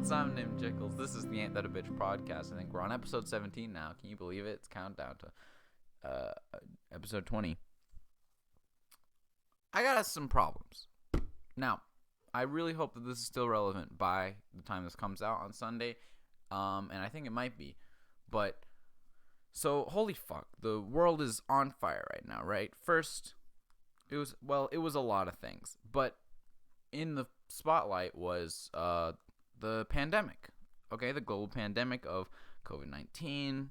What's up, Nim Jickles? This is the Ain't That a Bitch podcast. I think we're on episode 17 now. Can you believe it? It's countdown to episode 20. I got some problems. Now, I really hope that this is still relevant by the time this comes out on Sunday, and I think it might be. But, so, holy fuck, the world is on fire right now, right? First, it was a lot of things, but in the spotlight was the pandemic, okay? The global pandemic of COVID-19.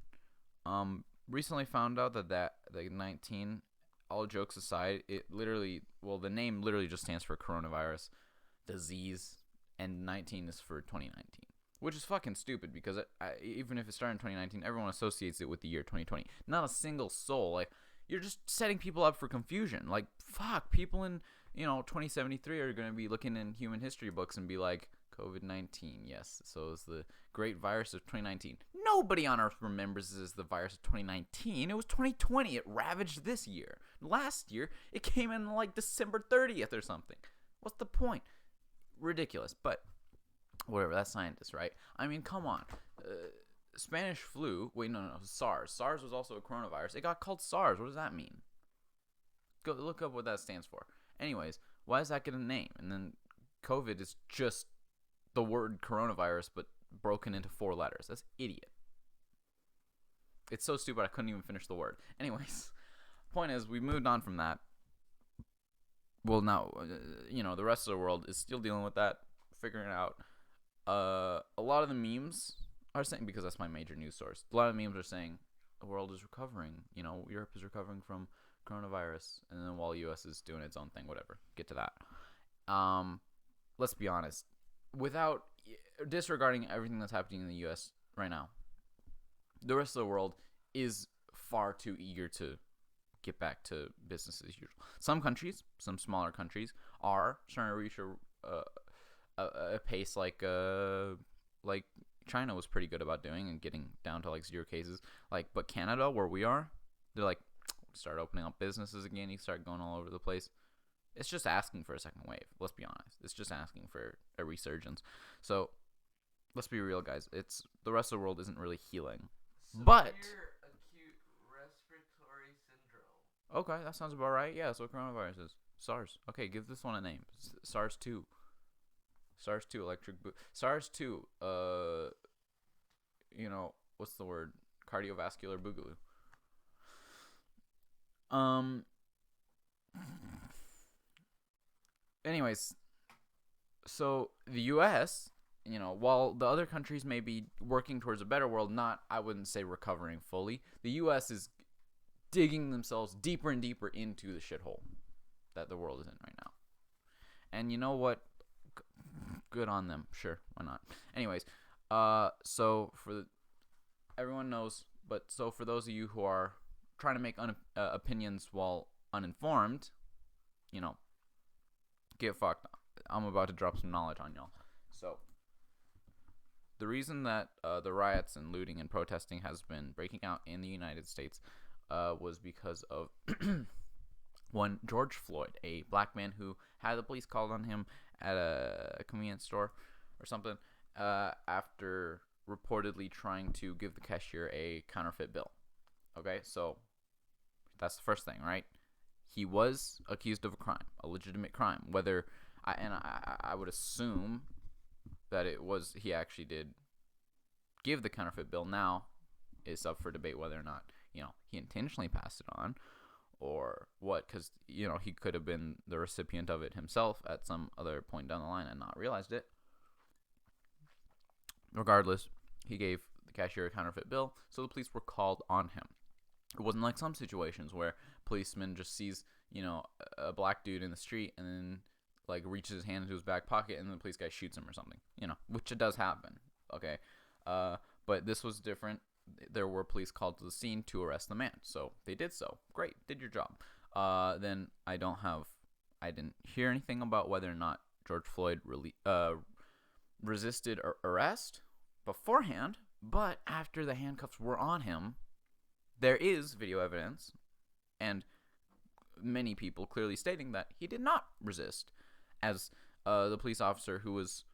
Recently found out that the 19, all jokes aside, the name literally just stands for coronavirus disease, and 19 is for 2019, which is fucking stupid because even if it started in 2019, everyone associates it with the year 2020. Not a single soul. Like, you're just setting people up for confusion. Like, fuck, people in 2073 are going to be looking in human history books and be like, COVID-19, yes, so it was the great virus of 2019. Nobody on Earth remembers this as the virus of 2019. It was 2020. It ravaged this year. Last year, it came in like December 30th or something. What's the point? Ridiculous, but whatever, that's scientists, right? I mean, come on. Spanish flu, SARS. SARS was also a coronavirus. It got called SARS. What does that mean? Go look up what that stands for. Anyways, why does that get a name? And then COVID is just the word coronavirus, but broken into 4 letters. That's idiot. It's so stupid I couldn't even finish the word. Anyways, point is, we moved on from that. Well, now, the rest of the world is still dealing with that, figuring it out. A lot of the memes are saying, because that's my major news source, a lot of memes are saying the world is recovering. Europe is recovering from coronavirus, and then while U.S. is doing its own thing, whatever. Get to that. Let's be honest. Without disregarding everything that's happening in the U.S. right now, the rest of the world is far too eager to get back to business as usual. Some countries, some smaller countries, are trying to reach a pace like China was pretty good about doing and getting down to like 0 cases. But Canada, where we are, they're like, start opening up businesses again. You start going all over the place. It's just asking for a second wave. Let's be honest. It's just asking for a resurgence. So let's be real, guys. It's the rest of the world isn't really healing. But acute respiratory syndrome. Okay, that sounds about right. Yeah, that's what coronavirus is. SARS. Okay, give this one a name. SARS-2. SARS-2 electric boot. SARS-2. What's the word? Cardiovascular boogaloo. Anyways, so the U.S., while the other countries may be working towards a better world, I wouldn't say recovering fully, the U.S. is digging themselves deeper and deeper into the shithole that the world is in right now. And you know what? Good on them. Sure, why not? Anyways, everyone knows, but so for those of you who are trying to make opinions while uninformed, get fucked. I'm about to drop some knowledge on y'all. So, the reason that the riots and looting and protesting has been breaking out in the United States was because of one George Floyd, a black man who had the police called on him at a convenience store or something after reportedly trying to give the cashier a counterfeit bill. Okay, so that's the first thing, right? He was accused of a crime, a legitimate crime. I would assume that he actually did give the counterfeit bill. Now, it's up for debate whether or not, he intentionally passed it on or what, because, he could have been the recipient of it himself at some other point down the line and not realized it. Regardless, he gave the cashier a counterfeit bill, so the police were called on him. It wasn't like some situations where policeman just sees, a black dude in the street and then, reaches his hand into his back pocket and the police guy shoots him or something, which it does happen, okay? But this was different. There were police called to the scene to arrest the man, so they did so. Great, did your job. Then I didn't hear anything about whether or not George Floyd resisted arrest beforehand, but after the handcuffs were on him, there is video evidence and many people clearly stating that he did not resist, as the police officer who was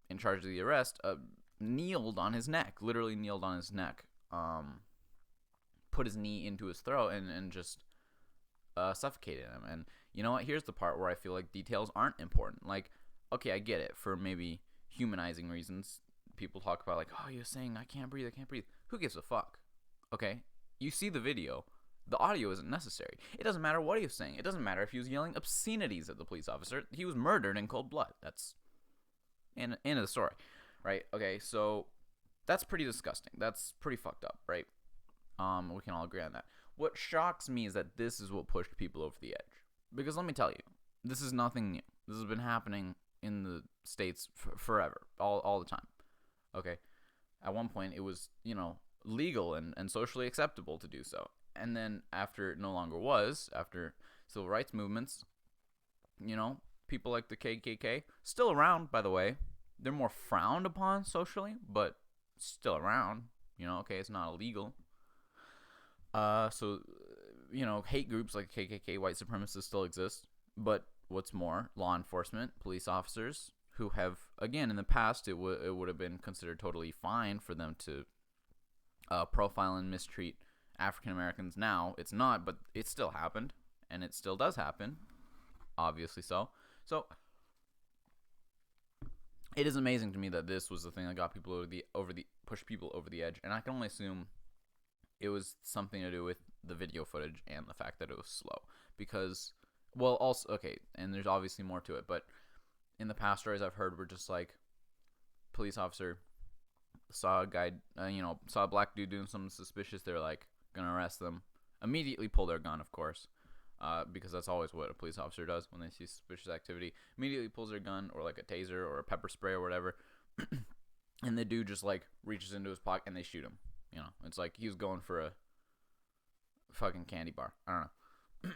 in charge of the arrest, kneeled on his neck, literally kneeled on his neck, put his knee into his throat and just suffocated him. And you know what? Here's the part where I feel like details aren't important. Like, okay, I get it for maybe humanizing reasons. People talk about like, oh, you're saying I can't breathe. Who gives a fuck? Okay, you see the video. The audio isn't necessary. It doesn't matter what he was saying. It doesn't matter if he was yelling obscenities at the police officer. He was murdered in cold blood. That's end of the story, right? Okay, so that's pretty disgusting. That's pretty fucked up, right? We can all agree on that. What shocks me is that this is what pushed people over the edge. Because let me tell you, this is nothing new. This has been happening in the States forever, all the time. Okay, at one point it was, legal and socially acceptable to do so. And then after it no longer was, after civil rights movements, people like the KKK, still around, by the way. They're more frowned upon socially, but still around. Okay, it's not illegal. So, hate groups like KKK, white supremacists still exist. But what's more, law enforcement, police officers who have, again, in the past, it would have been considered totally fine for them to profile and mistreat African Americans. Now it's not, but it still happened, and it still does happen, obviously so. So it is amazing to me that this was the thing that got people pushed people over the edge, and I can only assume it was something to do with the video footage and the fact that it was slow. Because, well, also, okay, and there's obviously more to it, but in the past stories I've heard were just like, police officer saw a guy, saw a black dude doing something suspicious. They're like, gonna arrest them. Immediately pull their gun, of course, because that's always what a police officer does when they see suspicious activity. Immediately pulls their gun, or like a taser or a pepper spray or whatever, and the dude just like reaches into his pocket and they shoot him. It's like he was going for a fucking candy bar. I don't know.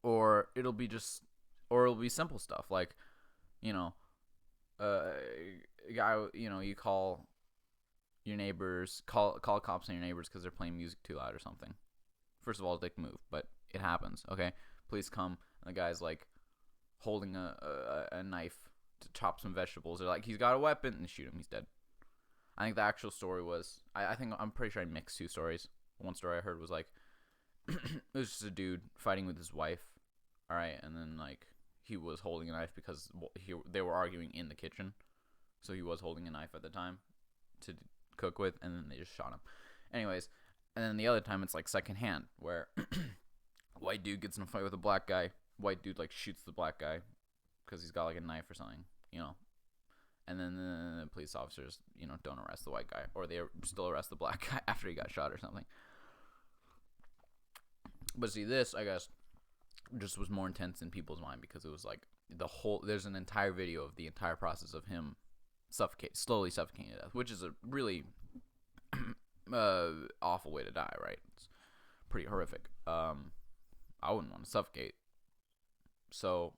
Or it'll be simple stuff like, a guy, you call your neighbors, call cops on your neighbors because they're playing music too loud or something. First of all, dick move, but it happens, okay? Police come, and the guy's like holding a knife to chop some vegetables. They're like, he's got a weapon, and shoot him, he's dead. I think the actual story was, I'm pretty sure I mixed two stories. One story I heard was like, it was just a dude fighting with his wife, alright, and then like, he was holding a knife because they were arguing in the kitchen, so he was holding a knife at the time to cook with, and then they just shot him. Anyways, and then the other time it's like secondhand, where white dude gets in a fight with a black guy. White dude like shoots the black guy because he's got like a knife or something, and then the police officers, don't arrest the white guy, or they still arrest the black guy after he got shot or something. But see, this, I guess, just was more intense in people's mind because it was like there's an entire video of the entire process of him slowly suffocating to death, which is a really awful way to die, right? It's pretty horrific. I wouldn't want to suffocate. So,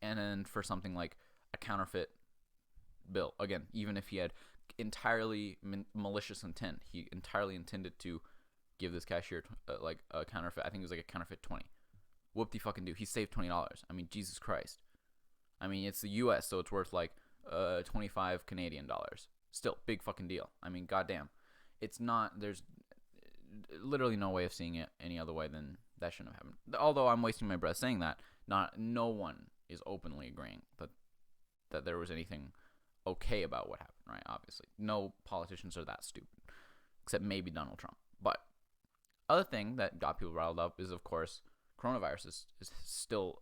and then for something like a counterfeit bill, again, even if he had entirely malicious intent, he entirely intended to give this cashier like a counterfeit. I think it was like a counterfeit 20. Whoop-de-fucking-do. He saved $20. I mean, Jesus Christ. I mean, it's the U.S., so it's worth like 25 Canadian dollars. Still, big fucking deal. I mean, goddamn. It's not, there's literally no way of seeing it any other way than that shouldn't have happened. Although I'm wasting my breath saying that, no one is openly agreeing that there was anything okay about what happened, right? Obviously. No politicians are that stupid, except maybe Donald Trump. But other thing that got people riled up is, of course, coronavirus is still,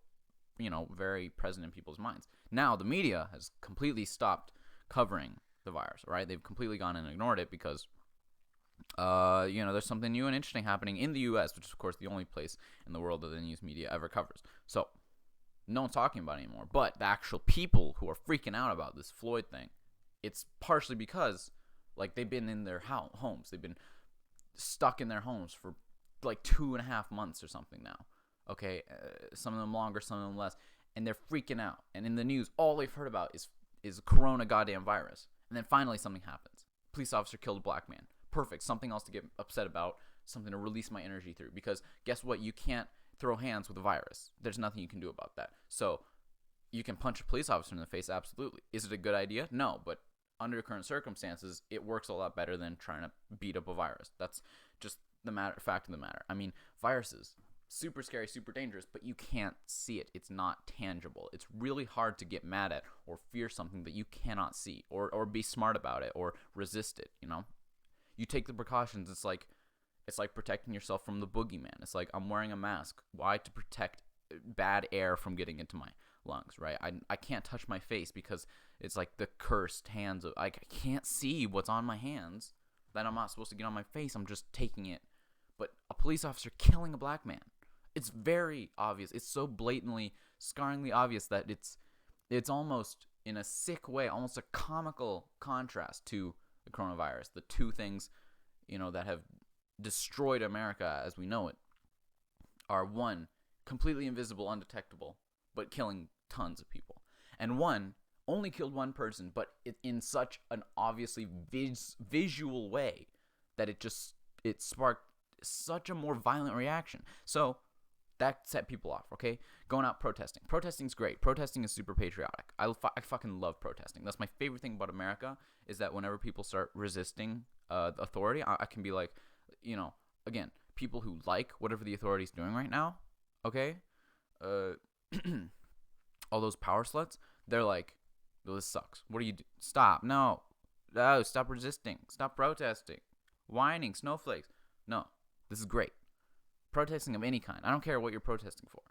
very present in people's minds. Now, the media has completely stopped covering the virus, right? They've completely gone and ignored it because, there's something new and interesting happening in the U.S., which is, of course, the only place in the world that the news media ever covers. So, no one's talking about it anymore. But the actual people who are freaking out about this Floyd thing, it's partially because, like, they've been in their homes. They've been stuck in their homes for, like, 2.5 months or something now. Okay, some of them longer, some of them less, and they're freaking out. And in the news, all they've heard about is corona goddamn virus. And then finally something happens. Police officer killed a black man. Perfect. Something else to get upset about. Something to release my energy through. Because guess what? You can't throw hands with a virus. There's nothing you can do about that. So You can punch a police officer in the face, absolutely. Is it a good idea? No, but under current circumstances, it works a lot better than trying to beat up a virus. That's just the fact of the matter. I mean, viruses, super scary, super dangerous, but you can't see it. It's not tangible. It's really hard to get mad at or fear something that you cannot see, or be smart about it or resist it, you know? You take the precautions. It's like protecting yourself from the boogeyman. It's like I'm wearing a mask. Why? To protect bad air from getting into my lungs, right? I can't touch my face because it's like the cursed hands of I can't see what's on my hands. That I'm not supposed to get on my face. I'm just taking it. But a police officer killing a black man, it's very obvious. It's so blatantly, scarringly obvious that it's almost in a sick way, almost a comical contrast to the coronavirus. The two things, that have destroyed America as we know it are one, completely invisible, undetectable, but killing tons of people, and one only killed one person, but in such an obviously visual way that it sparked such a more violent reaction. So that set people off, okay? Going out protesting. Protesting's great. Protesting is super patriotic. I fucking love protesting. That's my favorite thing about America, is that whenever people start resisting the authority, I can be like, again, people who like whatever the authority's doing right now, okay? All those power sluts, they're like, well, this sucks. What do you do? Stop. No, stop resisting. Stop protesting. Whining, snowflakes. No, this is great. Protesting of any kind. I don't care what you're protesting for.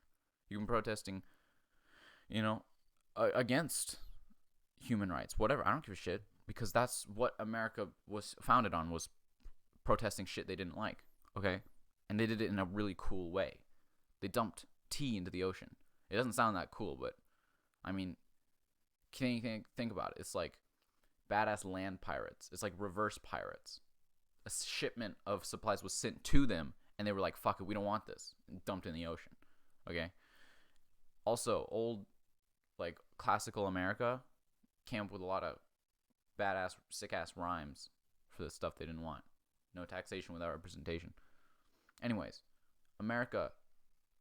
You can be protesting, against human rights, whatever. I don't give a shit, because that's what America was founded on, was protesting shit they didn't like, okay? And they did it in a really cool way. They dumped tea into the ocean. It doesn't sound that cool, but, I mean, can you think about it? It's like badass land pirates. It's like reverse pirates. A shipment of supplies was sent to them, and they were like, fuck it, we don't want this, and dumped in the ocean, okay? Also, old, like, classical America came up with a lot of badass, sick-ass rhymes for the stuff they didn't want. No taxation without representation. Anyways, America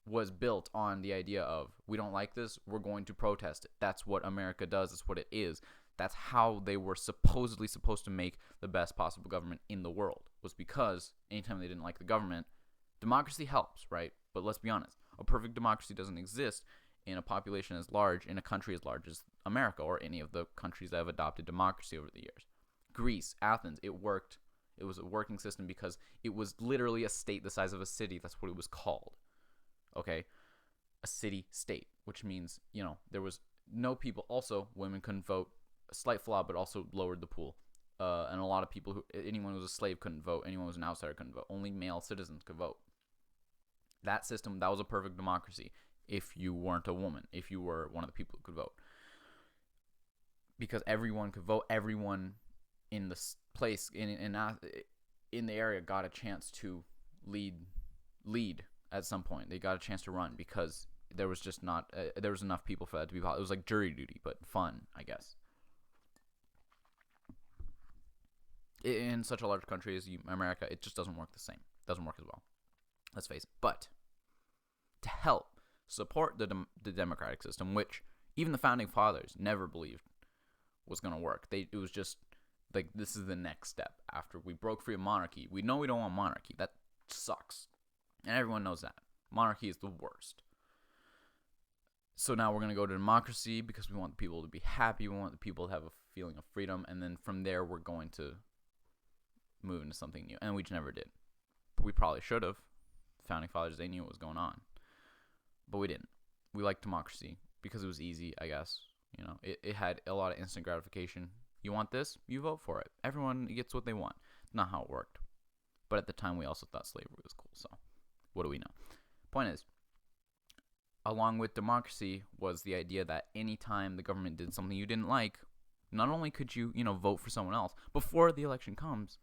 was built on the idea of, we don't like this, we're going to protest it. That's what America does. That's what it is. That's how they were supposedly supposed to make the best possible government in the world, was because anytime they didn't like the government, democracy helps, right? But let's be honest, a perfect democracy doesn't exist in a population as large, in a country as large as America, or any of the countries that have adopted democracy over the years. Greece, Athens, it worked. It was a working system because it was literally a state the size of a city. That's what it was called. Okay? A city-state, which means, there was no people. Also, women couldn't vote. A slight flaw, but also lowered the pool. And a lot of people, anyone who was a slave couldn't vote. Anyone who was an outsider couldn't vote. Only male citizens could vote. That system, that was a perfect democracy if you weren't a woman, if you were one of the people who could vote. Because everyone could vote, everyone in the place, in the area got a chance to lead at some point. They got a chance to run because there was just not, there was enough people for that to be possible. It was like jury duty, but fun, I guess. In such a large country as America, it just doesn't work the same. It doesn't work as well. Let's face it. But to help support the democratic system, which even the founding fathers never believed was going to work. It was just like, this is the next step. After we broke free of monarchy, we know we don't want monarchy. That sucks. And everyone knows that. Monarchy is the worst. So now we're going to go to democracy because we want the people to be happy. We want the people to have a feeling of freedom. And then from there, we're going to move into something new. And we just never did. But we probably should have. The founding fathers, they knew what was going on. But we didn't. We liked democracy because it was easy, I guess. It had a lot of instant gratification. You want this? You vote for it. Everyone gets what they want. Not how it worked. But at the time, we also thought slavery was cool. So what do we know? Point is, along with democracy was the idea that anytime the government did something you didn't like, not only could you, vote for someone else, before the election comes,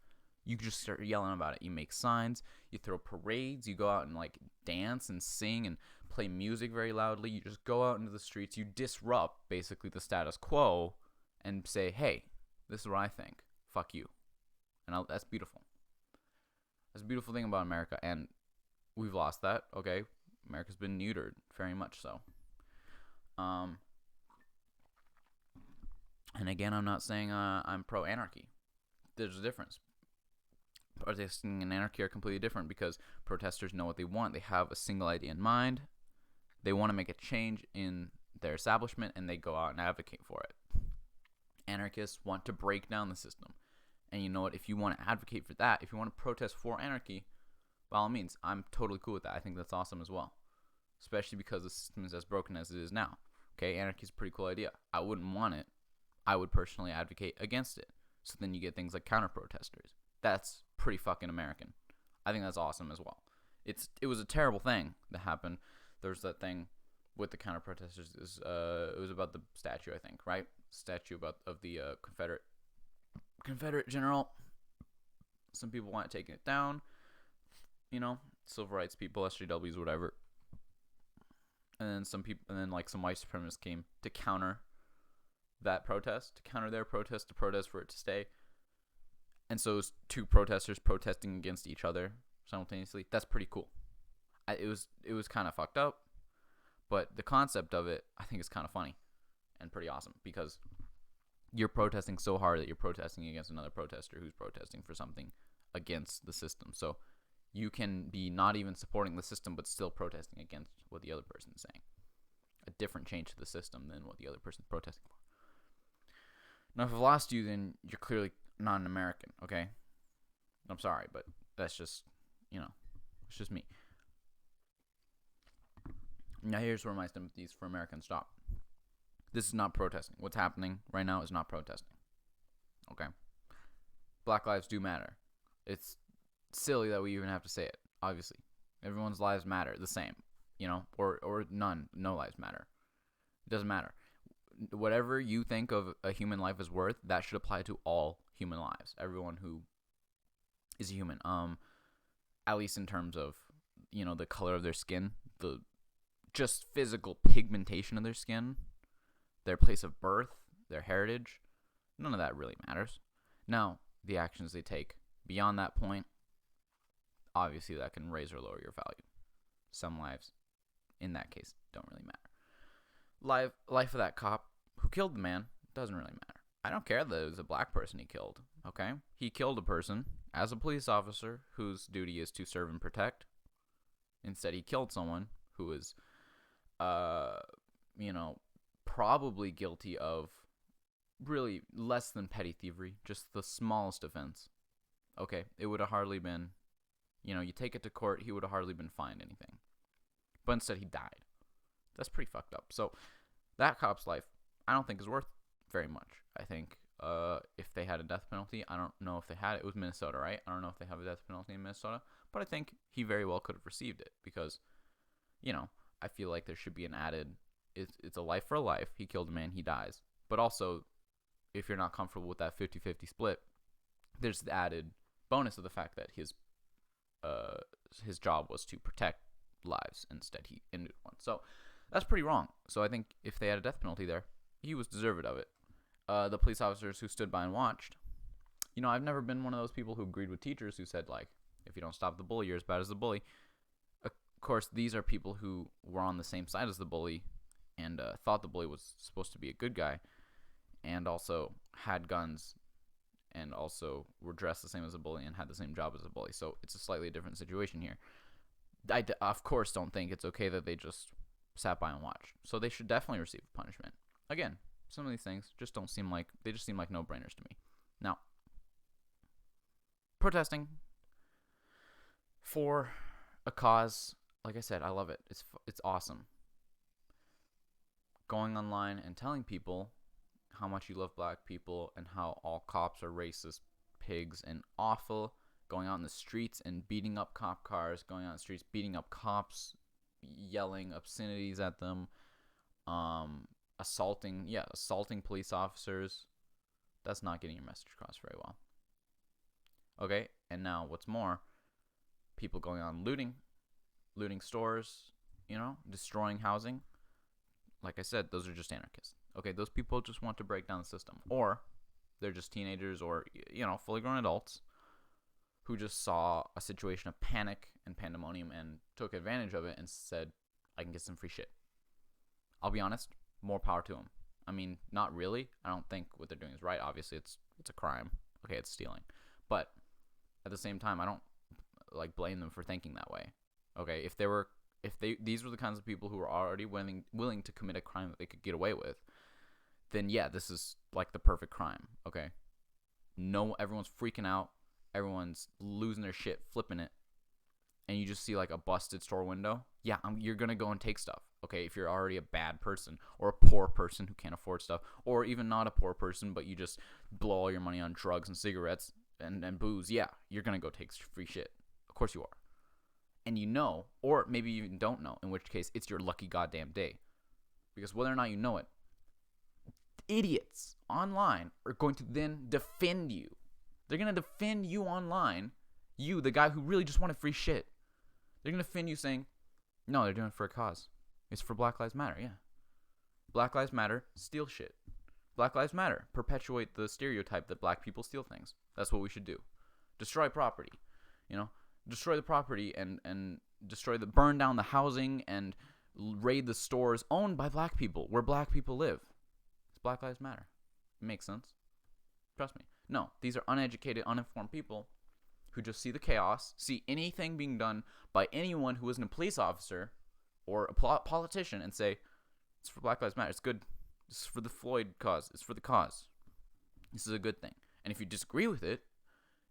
you just start yelling about it. You make signs, you throw parades, you go out and dance and sing and play music very loudly. You just go out into the streets, you disrupt basically the status quo and say, hey, this is what I think. Fuck you. And that's beautiful. That's a beautiful thing about America, and we've lost that, okay? America's been neutered, very much so. And again, I'm not saying I'm pro-anarchy. There's a difference. Protesting and anarchy are completely different because protesters know what they want. They have a single idea in mind. They want to make a change in their establishment, and they go out and advocate for it. Anarchists want to break down the system. And you know what? If you want to advocate for that, if you want to protest for anarchy, by all means, I'm totally cool with that. I think that's awesome as well. Especially because the system is as broken as it is now. Okay, anarchy is a pretty cool idea. I wouldn't want it. I would personally advocate against it. So then you get things like counter-protesters. That's pretty fucking American. I think that's awesome as well. It was a terrible thing that happened. There's that thing with the counter-protesters. It was about the statue, I think, right? Statue of the Confederate general. Some people want to take it down. You know, civil rights people, SJWs, whatever. And then some white supremacists came to counter that protest, to counter their protest, to protest for it to stay. And so it was two protesters protesting against each other simultaneously. That's pretty cool. It was kind of fucked up, but the concept of it, I think, is kind of funny and pretty awesome because you're protesting so hard that you're protesting against another protester who's protesting for something against the system. So you can be not even supporting the system but still protesting against what the other person is saying. A different change to the system than what the other person's protesting for. Now, if I've lost you, then you're clearly not an American, okay? I'm sorry, but that's just, it's just me. Now, here's where my sympathies for Americans stop. This is not protesting. What's happening right now is not protesting, okay? Black lives do matter. It's silly that we even have to say it, obviously. Everyone's lives matter the same, or none. No lives matter. It doesn't matter. Whatever you think of a human life is worth, that should apply to all human lives. Everyone who is a human, at least in terms of, the color of their skin, the just physical pigmentation of their skin, their place of birth, their heritage, none of that really matters. Now, the actions they take beyond that point, obviously that can raise or lower your value. Some lives, in that case, don't really matter. Life of that cop who killed the man doesn't really matter. I don't care that it was a black person he killed, okay? He killed a person as a police officer whose duty is to serve and protect. Instead, he killed someone who is, probably guilty of really less than petty thievery, just the smallest offense. Okay, it would have hardly been, you take it to court, he would have hardly been fined anything. But instead, he died. That's pretty fucked up. So that cop's life, I don't think is worth very much. I think if they had a death penalty, I don't know if they had it. It was Minnesota, right? I don't know if they have a death penalty in Minnesota, but I think he very well could have received it because, I feel like there should be an added, it's a life for a life. He killed a man, he dies. But also, if you're not comfortable with that 50-50 split, there's the added bonus of the fact that his job was to protect lives. Instead, he ended one. So that's pretty wrong. So I think if they had a death penalty there, he was deserving of it. The police officers who stood by and watched, I've never been one of those people who agreed with teachers who said, like, if you don't stop the bully, you're as bad as the bully. Of course, these are people who were on the same side as the bully and thought the bully was supposed to be a good guy and also had guns and also were dressed the same as a bully and had the same job as a bully. So it's a slightly different situation here. I, of course, don't think it's okay that they just sat by and watched. So they should definitely receive punishment. Again, some of these things just seem like no-brainers to me. Now, protesting for a cause, like I said, I love it. It's awesome. Going online and telling people how much you love black people and how all cops are racist pigs and awful, going out in the streets and beating up cop cars, going out in the streets beating up cops, yelling obscenities at them, assaulting police officers. That's not getting your message across very well. Okay, and now what's more, people going on looting stores, destroying housing. Like I said, those are just anarchists. Okay, those people just want to break down the system. Or they're just teenagers or, fully grown adults who just saw a situation of panic and pandemonium and took advantage of it and said, I can get some free shit. I'll be honest, more power to them. I mean, not really. I don't think what they're doing is right. Obviously, it's a crime. Okay, it's stealing. But at the same time, I don't like blame them for thinking that way. Okay, these were the kinds of people who were already willing to commit a crime that they could get away with, then yeah, this is like the perfect crime. Okay, no, everyone's freaking out, everyone's losing their shit, flipping it, and you just see like a busted store window. Yeah, you're gonna go and take stuff. Okay, if you're already a bad person or a poor person who can't afford stuff, or even not a poor person but you just blow all your money on drugs and cigarettes and booze, yeah, you're gonna go take free shit. Of course you are. And you know, or maybe you even don't know, in which case it's your lucky goddamn day. Because whether or not you know it, idiots online are going to then defend you. They're going to defend you online. You, the guy who really just wanted free shit. They're going to defend you saying, no, they're doing it for a cause. It's for Black Lives Matter, yeah. Black Lives Matter, steal shit. Black Lives Matter, perpetuate the stereotype that black people steal things. That's what we should do. Destroy property, you know? Destroy the property and burn down the housing and raid the stores owned by black people where black people live. It's Black Lives Matter. It makes sense. Trust me. No, these are uneducated, uninformed people who just see the chaos, see anything being done by anyone who isn't a police officer or a politician and say, it's for Black Lives Matter. It's good. This is for the Floyd cause. It's for the cause. This is a good thing. And if you disagree with it,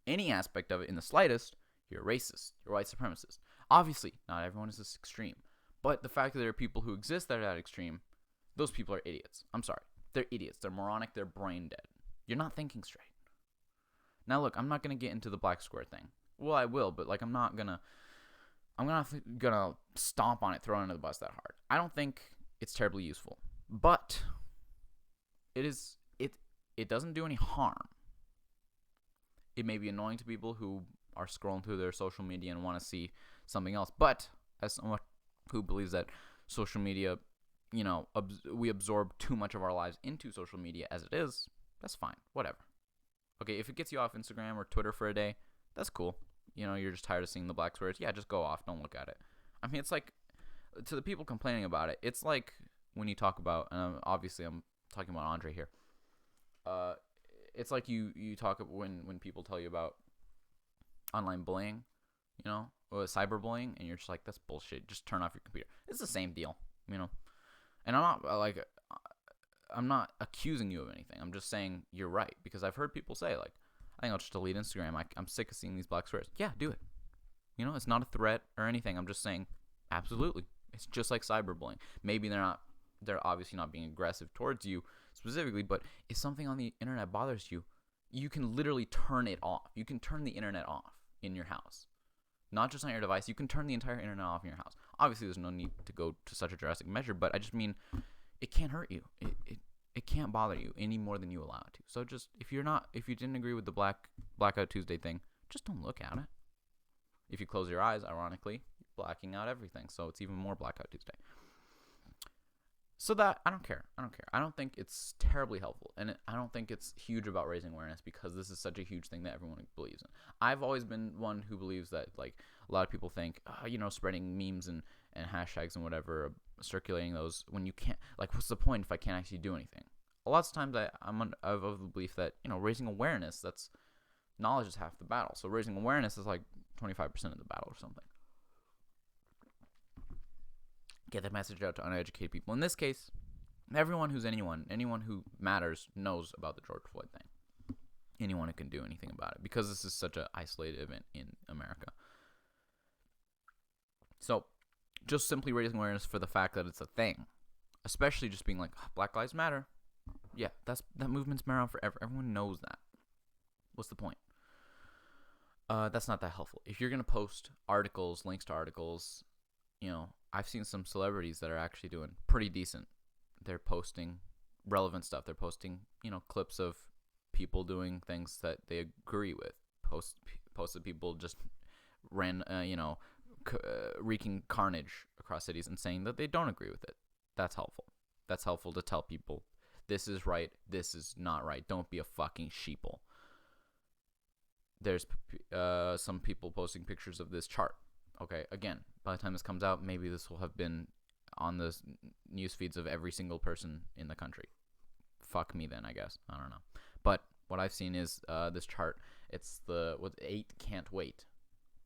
any aspect of it in the slightest, you're a racist. You're a white supremacist. Obviously, not everyone is this extreme. But the fact that there are people who exist that are that extreme, those people are idiots. I'm sorry. They're idiots. They're moronic. They're brain dead. You're not thinking straight. Now, look, I'm not going to get into the black square thing. Well, I will, but, like, I'm not going to... I'm gonna stomp on it, throw it under the bus that hard. I don't think it's terribly useful. But it doesn't do any harm. It may be annoying to people who are scrolling through their social media and want to see something else. But as someone who believes that social media, you know, we absorb too much of our lives into social media as it is, that's fine. Whatever. Okay, if it gets you off Instagram or Twitter for a day, that's cool. You know, you're just tired of seeing the black squares. Yeah, just go off. Don't look at it. I mean, it's like, to the people complaining about it, it's like when you talk about, and obviously I'm talking about Andre here. It's like you talk when people tell you about online bullying, you know, or cyberbullying, and you're just like, that's bullshit. Just turn off your computer. It's the same deal, you know. And I'm not accusing you of anything. I'm just saying you're right, because I've heard people say, like, I think I'll just delete Instagram. I'm sick of seeing these black squares. Yeah, do it. You know, it's not a threat or anything. I'm just saying, absolutely. It's just like cyberbullying. Maybe they're obviously not being aggressive towards you specifically, but if something on the internet bothers you, you can literally turn it off. You can turn the internet off in your house. Not just on your device. You can turn the entire internet off in your house. Obviously, there's no need to go to such a drastic measure, but I just mean it can't hurt you. It can't bother you any more than you allow it to. So just, if you didn't agree with the Blackout Tuesday thing, just don't look at it. If you close your eyes, ironically, you're blacking out everything. So it's even more Blackout Tuesday. So that, I don't care. I don't think it's terribly helpful. And I don't think it's huge about raising awareness, because this is such a huge thing that everyone believes in. I've always been one who believes that, like, a lot of people think, you know, spreading memes and hashtags and whatever, circulating those when you can't, like, what's the point if I can't actually do anything? A lot of times I'm of the belief that, you know, raising awareness, that's, knowledge is half the battle. So raising awareness is like 25% of the battle or something. Get the message out to uneducated people. In this case, everyone who matters knows about the George Floyd thing. Anyone who can do anything about it, because this is such an isolated event in America. So, just simply raising awareness for the fact that it's a thing, especially just being like, Black Lives Matter. Yeah, that movement's been around forever. Everyone knows that. What's the point? That's not that helpful. If you're gonna post articles, links to articles, you know, I've seen some celebrities that are actually doing pretty decent. They're posting relevant stuff. They're posting, you know, clips of people doing things that they agree with. Posted people just wreaking carnage across cities and saying that they don't agree with it. That's helpful. That's helpful to tell people, this is right, this is not right. Don't be a fucking sheeple. There's some people posting pictures of this chart. Okay, again, by the time this comes out, maybe this will have been on the news feeds of every single person in the country. fuck me then, I guess. I don't know. But what I've seen is this chart. It's with 8 can't wait.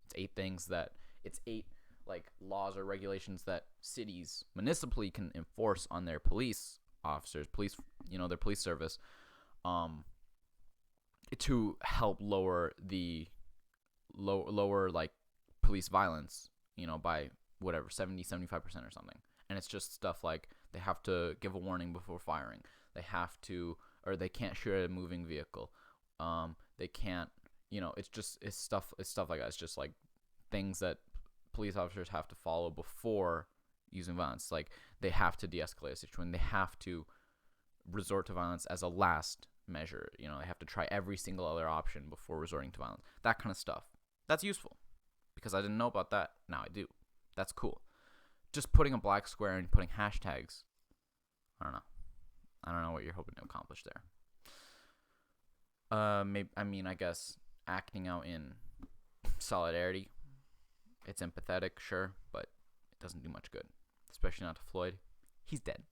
It's 8 things that it's 8 like laws or regulations that cities municipally can enforce on their police officers, their police service, to help lower like police violence, by whatever 70-75% or something. And it's just stuff like they have to give a warning before firing. They have to, or they can't shoot at a moving vehicle. They can't, it's stuff like that. It's just like things that police officers have to follow before using violence. Like they have to de-escalate a situation. They have to resort to violence as a last measure. They have to try every single other option before resorting to violence. That kind of stuff. That's useful because I didn't know about that. Now I do. That's cool. Just putting a black square and putting hashtags. I don't know what you're hoping to accomplish there. I guess acting out in solidarity. It's empathetic, sure, but it doesn't do much good, especially not to Floyd. He's dead.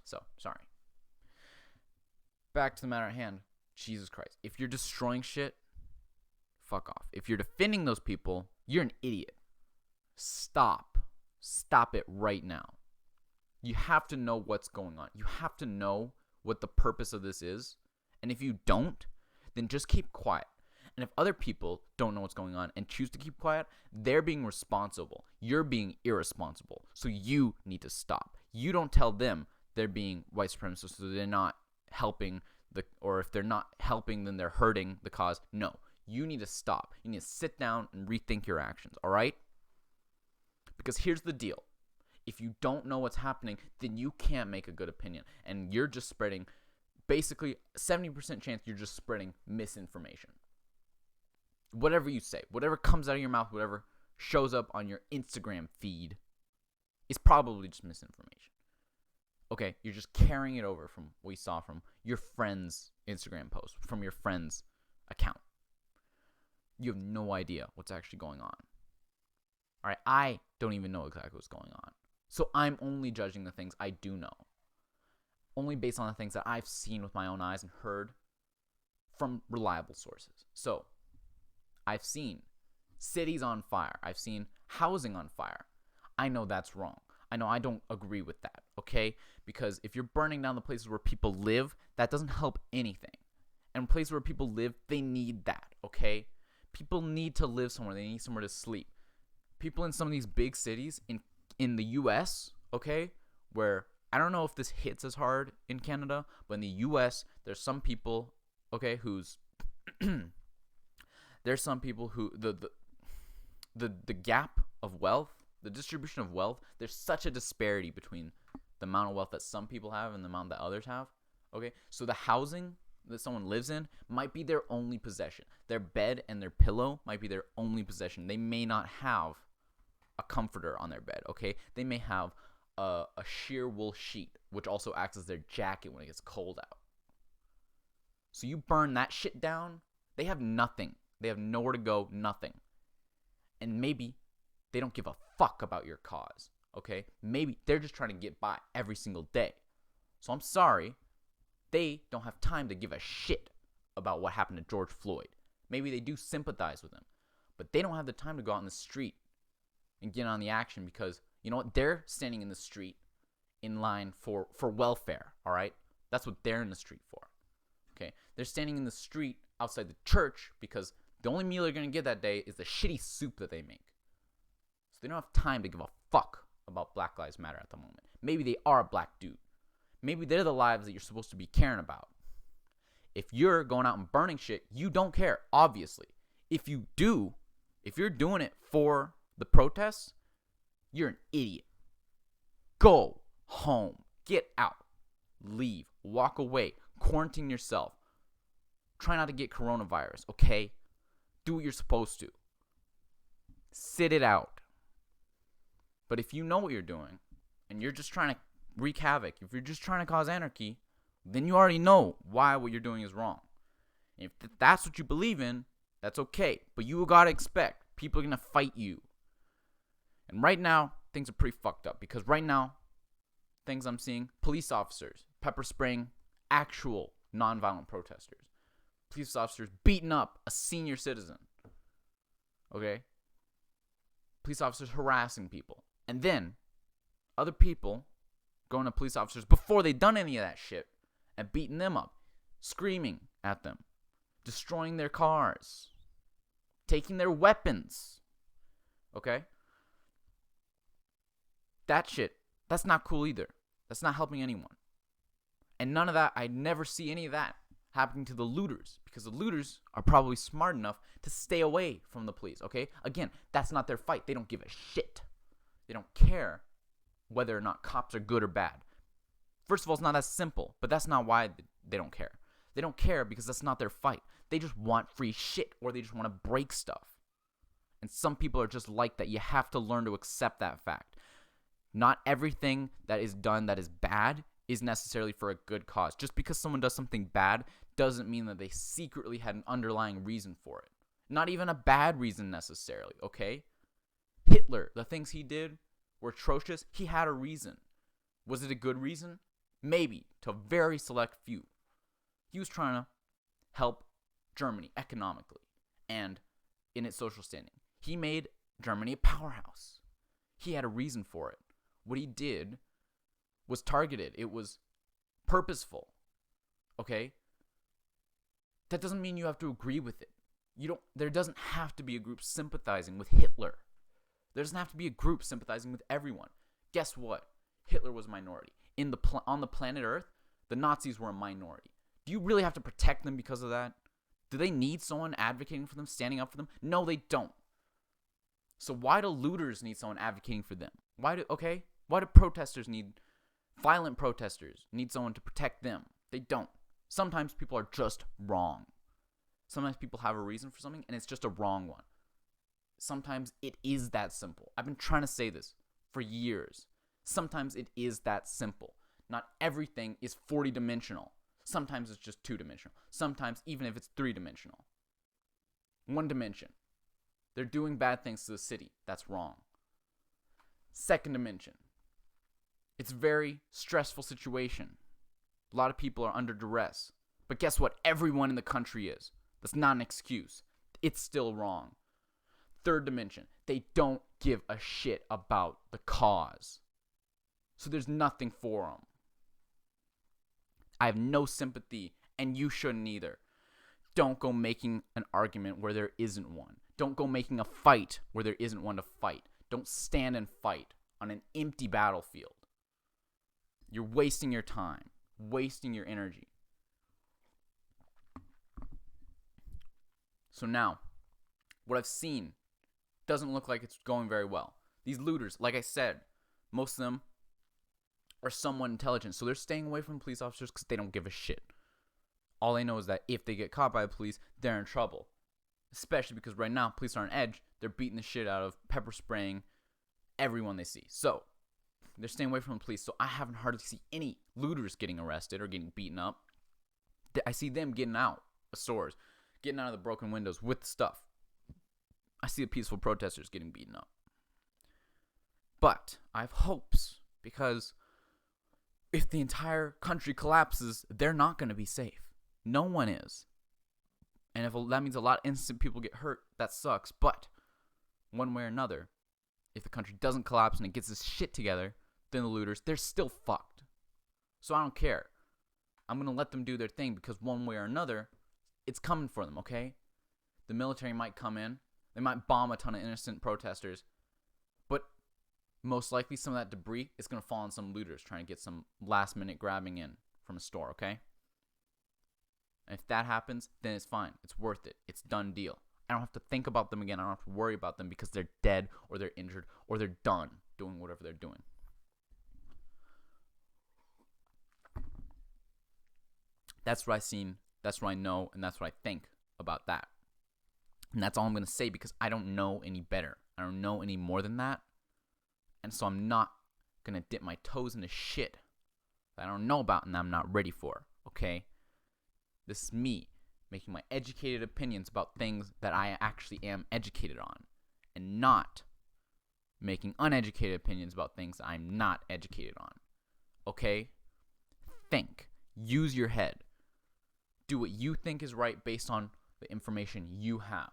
So, sorry. Back to the matter at hand. Jesus Christ. If you're destroying shit, fuck off. If you're defending those people, you're an idiot. Stop. Stop it right now. You have to know what's going on. You have to know what the purpose of this is. And if you don't, then just keep quiet. And if other people don't know what's going on and choose to keep quiet, they're being responsible. You're being irresponsible. So you need to stop. You don't tell them they're being white supremacists, so they're not helping or if they're not helping, then they're hurting the cause. No, you need to stop. You need to sit down and rethink your actions, all right? Because here's the deal. If you don't know what's happening, then you can't make a good opinion. And you're just spreading, basically 70% chance you're just spreading misinformation. Whatever you say, whatever comes out of your mouth, whatever shows up on your Instagram feed is probably just misinformation. Okay, you're just carrying it over from what you saw from your friend's Instagram post, from your friend's account. You have no idea what's actually going on. All right, I don't even know exactly what's going on. So I'm only judging the things I do know. Only based on the things that I've seen with my own eyes and heard from reliable sources. So I've seen cities on fire. I've seen housing on fire. I know that's wrong. I know I don't agree with that, okay? Because if you're burning down the places where people live, that doesn't help anything. And places where people live, they need that, okay? People need to live somewhere. They need somewhere to sleep. People in some of these big cities in the U.S., okay, where I don't know if this hits as hard in Canada, but in the U.S., there's some people, okay, who's there's some people who the gap of wealth, the distribution of wealth, there's such a disparity between the amount of wealth that some people have and the amount that others have. Okay, so the housing that someone lives in might be their only possession. Their bed and their pillow might be their only possession. They may not have a comforter on their bed. Okay, they may have a sheer wool sheet, which also acts as their jacket when it gets cold out. So you burn that shit down, they have nothing. They have nowhere to go, nothing. And maybe they don't give a fuck about your cause, okay? Maybe they're just trying to get by every single day. So I'm sorry, they don't have time to give a shit about what happened to George Floyd. Maybe they do sympathize with him, but they don't have the time to go out in the street and get on the action because, you know what? They're standing in the street in line for welfare, all right? That's what they're in the street for, okay? They're standing in the street outside the church because the only meal they're going to get that day is the shitty soup that they make. So they don't have time to give a fuck about Black Lives Matter at the moment. Maybe they are a black dude. Maybe they're the lives that you're supposed to be caring about. If you're going out and burning shit, you don't care, obviously. If you do, if you're doing it for the protests, you're an idiot. Go home. Get out. Leave. Walk away. Quarantine yourself. Try not to get coronavirus, okay? Do what you're supposed to. Sit it out. But if you know what you're doing, and you're just trying to wreak havoc, if you're just trying to cause anarchy, then you already know why what you're doing is wrong. If that's what you believe in, that's okay. But you gotta expect people are gonna fight you. And right now, things are pretty fucked up. Because right now, things I'm seeing, police officers pepper spraying actual nonviolent protesters. Police officers beating up a senior citizen. Okay? Police officers harassing people. And then other people going to police officers before they've done any of that shit and beating them up, screaming at them, destroying their cars, taking their weapons. Okay? That shit, that's not cool either. That's not helping anyone. And none of that, I never see any of that happening to the looters, because the looters are probably smart enough to stay away from the police, okay? Again, that's not their fight. They don't give a shit. They don't care whether or not cops are good or bad. First of all, it's not that simple, but that's not why they don't care. They don't care because that's not their fight. They just want free shit, or they just want to break stuff. And some people are just like that. You have to learn to accept that fact. Not everything that is done that is bad is necessarily for a good cause. Just because someone does something bad doesn't mean that they secretly had an underlying reason for it. Not even a bad reason necessarily, okay? Hitler, the things he did were atrocious. He had a reason. Was it a good reason? Maybe, to a very select few. He was trying to help Germany economically and in its social standing. He made Germany a powerhouse. He had a reason for it. What he did was targeted. It was purposeful. Okay? That doesn't mean you have to agree with it. There doesn't have to be a group sympathizing with Hitler. There doesn't have to be a group sympathizing with everyone. Guess what? Hitler was a minority. On the planet Earth, the Nazis were a minority. Do you really have to protect them because of that? Do they need someone advocating for them, standing up for them? No, they don't. So why do looters need someone advocating for them? Why do violent protesters need someone to protect them? They don't. Sometimes people are just wrong. Sometimes people have a reason for something, and it's just a wrong one. Sometimes it is that simple. I've been trying to say this for years. Sometimes it is that simple. Not everything is 40-dimensional. Sometimes it's just 2-dimensional. Sometimes, even if it's 3-dimensional. 1 dimension. They're doing bad things to the city. That's wrong. 2nd dimension. It's a very stressful situation. A lot of people are under duress. But guess what? Everyone in the country is. That's not an excuse. It's still wrong. 3rd dimension. They don't give a shit about the cause. So there's nothing for them. I have no sympathy, and you shouldn't either. Don't go making an argument where there isn't one. Don't go making a fight where there isn't one to fight. Don't stand and fight on an empty battlefield. You're wasting your time, wasting your energy. So now, what I've seen doesn't look like it's going very well. These looters, like I said, most of them are somewhat intelligent, so they're staying away from police officers because they don't give a shit. All they know is that if they get caught by the police, they're in trouble. Especially because right now, police are on edge. They're beating the shit out of, pepper spraying everyone they see. So, they're staying away from the police. So, I haven't hardly seen any looters getting arrested or getting beaten up. I see them getting out of stores, getting out of the broken windows with stuff. I see the peaceful protesters getting beaten up. But, I have hopes because if the entire country collapses, they're not going to be safe. No one is. And if that means a lot of innocent people get hurt, that sucks. But one way or another, if the country doesn't collapse and it gets this shit together, then the looters, they're still fucked. So I don't care. I'm going to let them do their thing because one way or another, it's coming for them, okay? The military might come in. They might bomb a ton of innocent protesters. But most likely some of that debris is going to fall on some looters trying to get some last minute grabbing in from a store, okay? And if that happens, then it's fine. It's worth it. It's done deal. I don't have to think about them again. I don't have to worry about them because they're dead or they're injured or they're done doing whatever they're doing. That's what I've seen. That's what I know. And that's what I think about that. And that's all I'm going to say because I don't know any better. I don't know any more than that. And so I'm not going to dip my toes into shit that I don't know about and that I'm not ready for. Okay? This is me making my educated opinions about things that I actually am educated on and not making uneducated opinions about things I'm not educated on. Okay? Think. Use your head. Do what you think is right based on the information you have.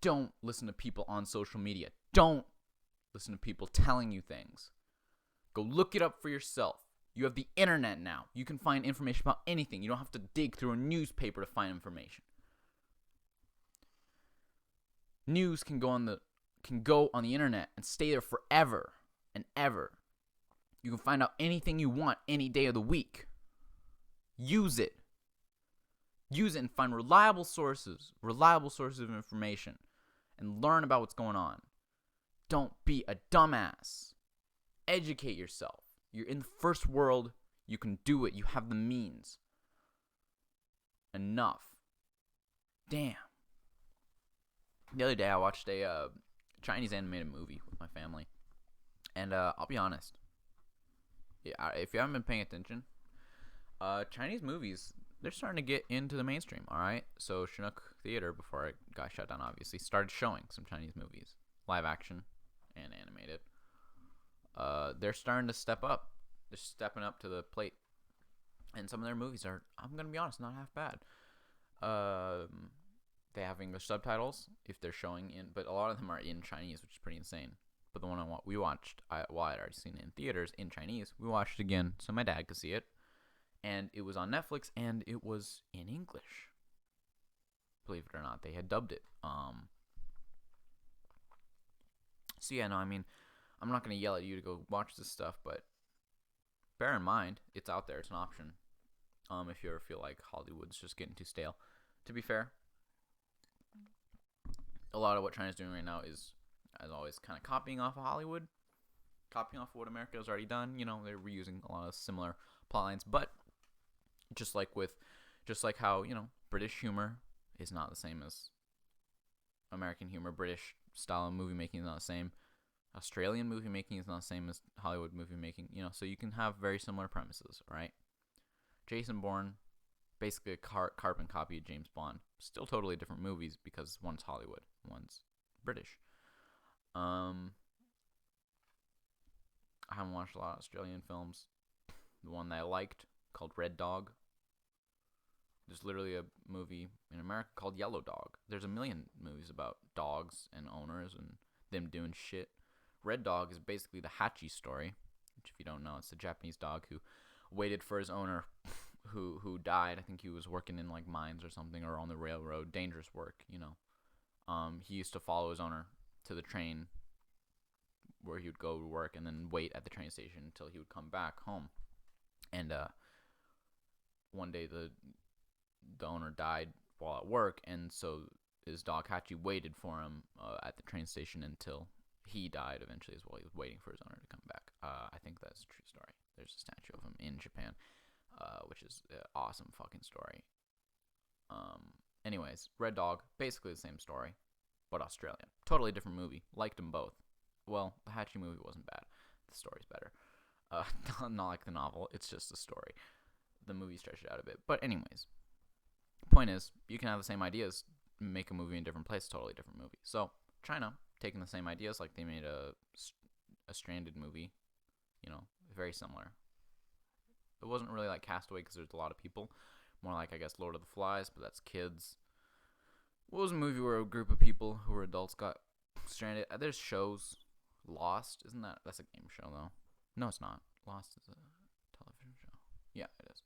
Don't listen to people on social media. Don't listen to people telling you things. Go look it up for yourself. You have the internet now. You can find information about anything. You don't have to dig through a newspaper to find information. News can go on the internet and stay there forever and ever. You can find out anything you want any day of the week. Use it. Use it and find reliable sources of information, and learn about what's going on. Don't be a dumbass. Educate yourself. You're in the first world. You can do it. You have the means. Enough. Damn. The other day I watched a Chinese animated movie with my family. And I'll be honest. Yeah, if you haven't been paying attention, Chinese movies, they're starting to get into the mainstream, alright? So Chinook Theater, before it got shut down obviously, started showing some Chinese movies. Live action and animated. They're starting to step up. They're stepping up to the plate. And some of their movies are, I'm going to be honest, not half bad. They have English subtitles if they're showing in, but a lot of them are in Chinese, which is pretty insane. But the one we watched, I'd already seen it in theaters in Chinese. We watched it again so my dad could see it. And it was on Netflix, and it was in English. Believe it or not, they had dubbed it. So yeah, no, I mean, I'm not going to yell at you to go watch this stuff, but bear in mind, it's out there. It's an option. If you ever feel like Hollywood's just getting too stale. To be fair, a lot of what China's doing right now is, as always, kind of copying off of Hollywood. Copying off of what America has already done. You know, they're reusing a lot of similar plot lines, but just like how, you know, British humor is not the same as American humor. British style of movie making is not the same. Australian movie making is not the same as Hollywood movie making. You know, so you can have very similar premises, right? Jason Bourne, basically a carbon copy of James Bond. Still totally different movies because one's Hollywood, one's British. I haven't watched a lot of Australian films. The one that I liked, called Red Dog. There's literally a movie in America called Yellow Dog. There's a million movies about dogs and owners and them doing shit. Red Dog is basically the Hachi story, which, if you don't know, it's the Japanese dog who waited for his owner who died. I think he was working in like mines or something, or on the railroad. Dangerous work, you know. He used to follow his owner to the train where he would go to work and then wait at the train station until he would come back home. And one day the owner died while at work, and so his dog Hachi waited for him at the train station until he died eventually as well. He was waiting for his owner to come back. I think that's a true story. There's a statue of him in Japan, which is an awesome fucking story. Anyways, Red Dog, basically the same story, but Australian. Totally different movie. Liked them both. Well, the Hachi movie wasn't bad. The story's better. Not like the novel. It's just a story. The movie stretched it out a bit. But anyways, point is, you can have the same ideas, make a movie in a different place, totally different movie. So China taking the same ideas, like they made a Stranded movie, you know, very similar. It wasn't really like Castaway because there's a lot of people. More like, I guess, Lord of the Flies, but that's kids. What was a movie where a group of people who were adults got stranded? There's shows. Lost, isn't that? That's a game show though. No, it's not. Lost is a television show. Yeah, it is.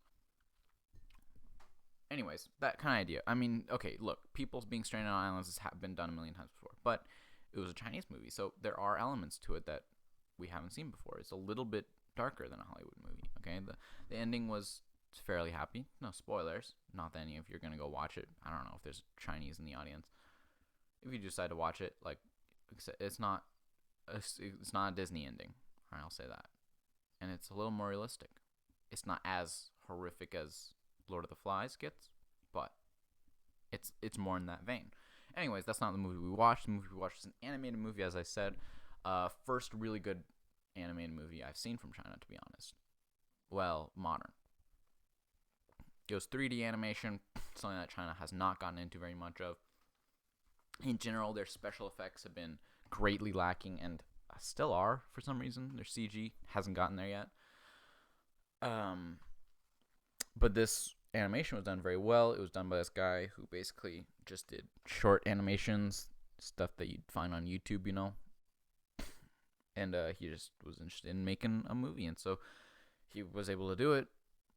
Anyways, that kind of idea. I mean, okay, look, people being stranded on islands has been done a million times before, but it was a Chinese movie, so there are elements to it that we haven't seen before. It's a little bit darker than a Hollywood movie. Okay, the ending was fairly happy. No spoilers. Not that any of you are gonna go watch it. I don't know if there's Chinese in the audience. If you decide to watch it, like, it's not a Disney ending. All right, I'll say that. And it's a little more realistic. It's not as horrific as Lord of the Flies gets, but it's more in that vein. Anyways, that's not the movie we watched. The movie we watched is an animated movie, as I said. First really good animated movie I've seen from China, to be honest. Well, modern. It was 3D animation, something that China has not gotten into very much of. In general, their special effects have been greatly lacking, and still are for some reason. Their CG hasn't gotten there yet. But this animation was done very well. It was done by this guy who basically just did short animations, stuff that you'd find on YouTube, and he just was interested in making a movie, and so he was able to do it.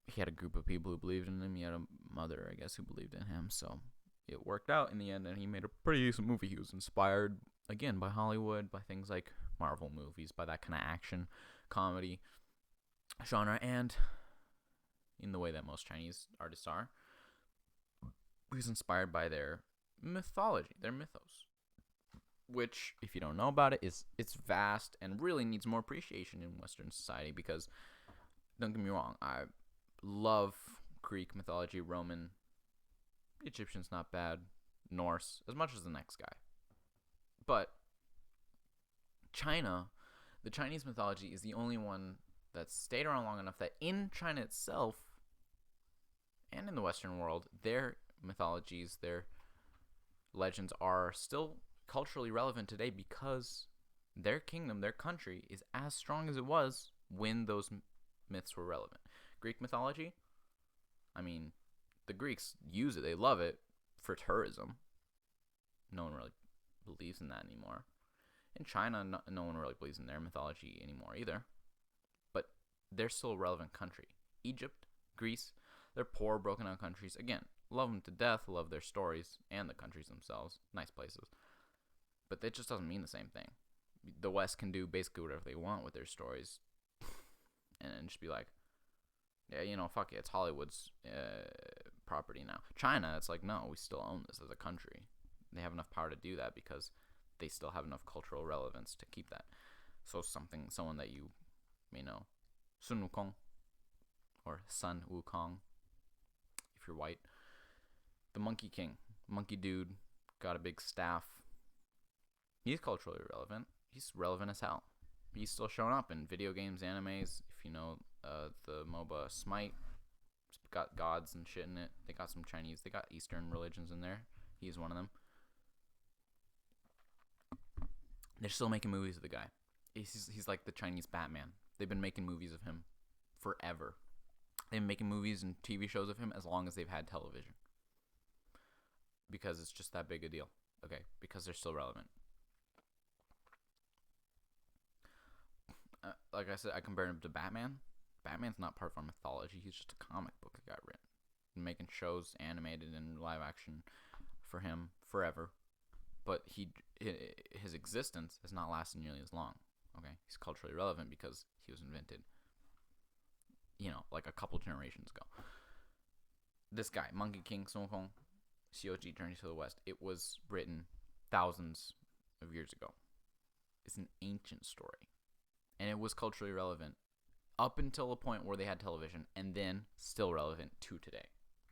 He had a group of people who believed in him. He had a mother, I guess, who believed in him, so it worked out in the end, and he made a pretty decent movie. He was inspired, again, by Hollywood, by things like Marvel movies, by that kind of action comedy genre, and in the way that most Chinese artists are, he was inspired by their mythology, their mythos, which, if you don't know about it, it's vast and really needs more appreciation in Western society. Because, don't get me wrong, I love Greek mythology, Roman, Egyptian's not bad, Norse, as much as the next guy. But China, the Chinese mythology is the only one that's stayed around long enough that in China itself and in the Western world, their mythologies, their legends are still culturally relevant today because their kingdom, their country, is as strong as it was when those myths were relevant. Greek mythology, I mean, the Greeks use it. They love it for tourism. No one really believes in that anymore. In China, no one really believes in their mythology anymore either. But they're still a relevant country. Egypt, Greece, they're poor, broken down countries. Again, love them to death, love their stories and the countries themselves. Nice places. But that just doesn't mean the same thing. The West can do basically whatever they want with their stories and just be like, yeah, fuck it, it's Hollywood's property now. China, it's like, no, we still own this as a country. They have enough power to do that because they still have enough cultural relevance to keep that. So someone that you may know, Sun Wukong, or Sun Wukong, if you're white. The Monkey King, monkey dude, got a big staff. He's culturally relevant. He's relevant as hell. He's still showing up in video games, animes. If you know the MOBA Smite, it's got gods and shit in it. They got some Chinese, they got Eastern religions in there. He's one of them. They're still making movies of the guy. He's like the Chinese Batman. They've been making movies of him forever. They've been making movies and TV shows of him as long as they've had television. Because it's just that big a deal. Okay, because they're still relevant. Like I said, I compared him to Batman. Batman's not part of our mythology. He's just a comic book that got written. Been making shows, animated and live action for him forever. But his existence has not lasted nearly as long. Okay, he's culturally relevant because he was invented, like a couple generations ago. This guy, Monkey King, Sun Wukong, COG, Journey to the West, it was written thousands of years ago. It's an ancient story. And it was culturally relevant up until a point where they had television, and then still relevant to today.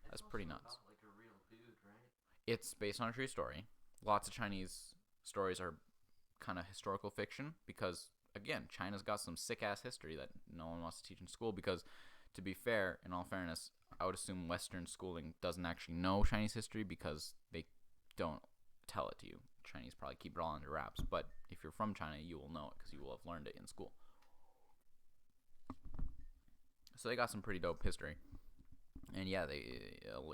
That's pretty nuts. About like a real dude, right? It's based on a true story. Lots of Chinese stories are kind of historical fiction because, again, China's got some sick-ass history that no one wants to teach in school because, to be fair, in all fairness, I would assume Western schooling doesn't actually know Chinese history because they don't tell it to you. Chinese probably keep it all under wraps, but if you're from China, you will know it because you will have learned it in school. So they got some pretty dope history. And yeah,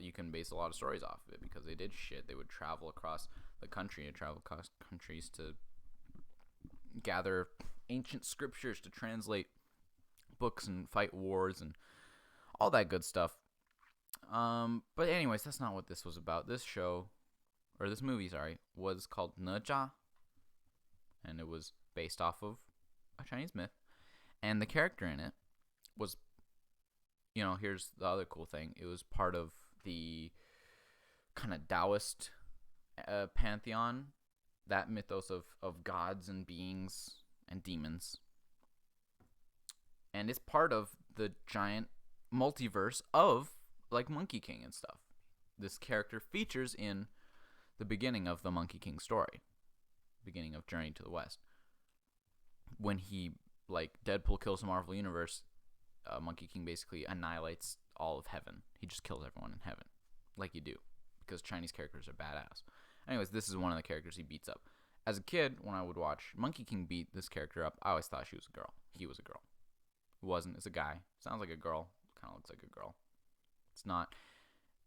you can base a lot of stories off of it because they did shit. They would travel across the country and travel across countries to gather ancient scriptures to translate books and fight wars and all that good stuff. But anyways, that's not what this was about. This movie, was called Ne Zha, and it was based off of a Chinese myth. And the character in it was, here's the other cool thing. It was part of the kind of Taoist pantheon, that mythos of gods and beings and demons. And it's part of the giant multiverse of, like, Monkey King and stuff. This character features in the beginning of the Monkey King story, beginning of Journey to the West. When he, like, Deadpool kills the Marvel Universe, Monkey King basically annihilates all of heaven. He just kills everyone in heaven, like you do, because Chinese characters are badass. Anyways, this is one of the characters he beats up. As a kid, when I would watch Monkey King beat this character up, I always thought she was a girl. He was a girl. It wasn't. It's a guy. Sounds like a girl. Kind of looks like a girl. It's not.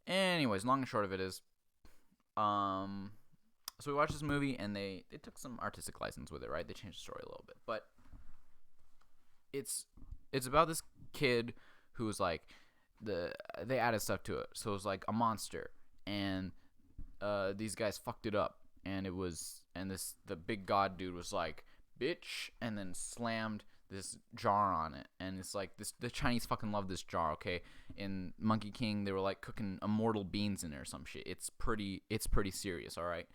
Anyways, long and short of it is, so we watched this movie, and they took some artistic license with it, right? They changed the story a little bit, but it's about this kid who was like they added stuff to it, so it was like a monster, and these guys fucked it up, and the big god dude was like, bitch, and then slammed this jar on it, and it's like the Chinese fucking love this jar, okay? In Monkey King, they were like cooking immortal beans in there or some shit. It's pretty serious, all right?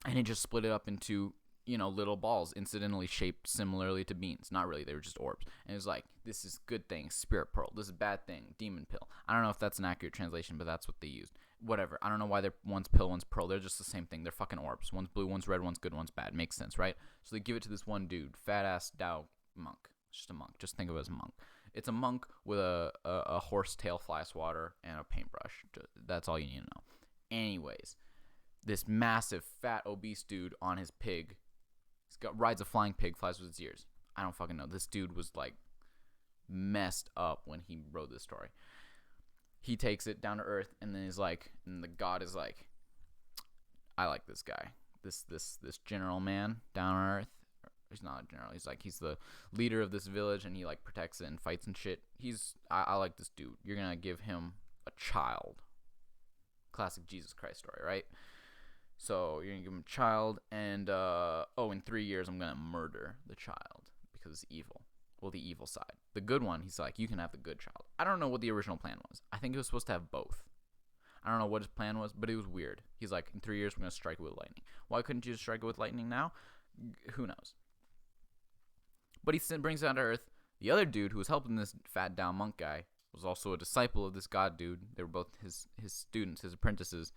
And it just split it up into, little balls, incidentally shaped similarly to beans. Not really, they were just orbs. And it was like, this is good thing, spirit pearl. This is bad thing, demon pill. I don't know if that's an accurate translation, but that's what they used. Whatever. I don't know why they're one's pill, one's pearl. They're just the same thing. They're fucking orbs. One's blue, one's red, one's good, one's bad. Makes sense, right? So they give it to this one dude, fat ass Dao monk. It's just a monk. Just think of it as a monk. It's a monk with a horse tail fly swatter and a paintbrush. That's all you need to know. Anyways, this massive, fat, obese dude on his pig. Rides a flying pig, flies with his ears. I don't fucking know. This dude was like messed up when he wrote this story. He takes it down to earth, and then and the god is like, I like this guy, this general man down on earth. He's not a general. He's the leader of this village, and he like protects it and fights and shit. I like this dude. You're gonna give him a child. Classic Jesus Christ story, right? So you're gonna give him a child, and in 3 years I'm gonna murder the child because it's evil. Well, the evil side. The good one, he's like, you can have the good child. I don't know what the original plan was. I think it was supposed to have both. I don't know what his plan was, but it was weird. He's like, in 3 years we're gonna strike it with lightning. Why couldn't you just strike it with lightning now? Who knows? But he brings it down to earth. The other dude who was helping this fat down monk guy was also a disciple of this god dude. They were both his students, his apprentices.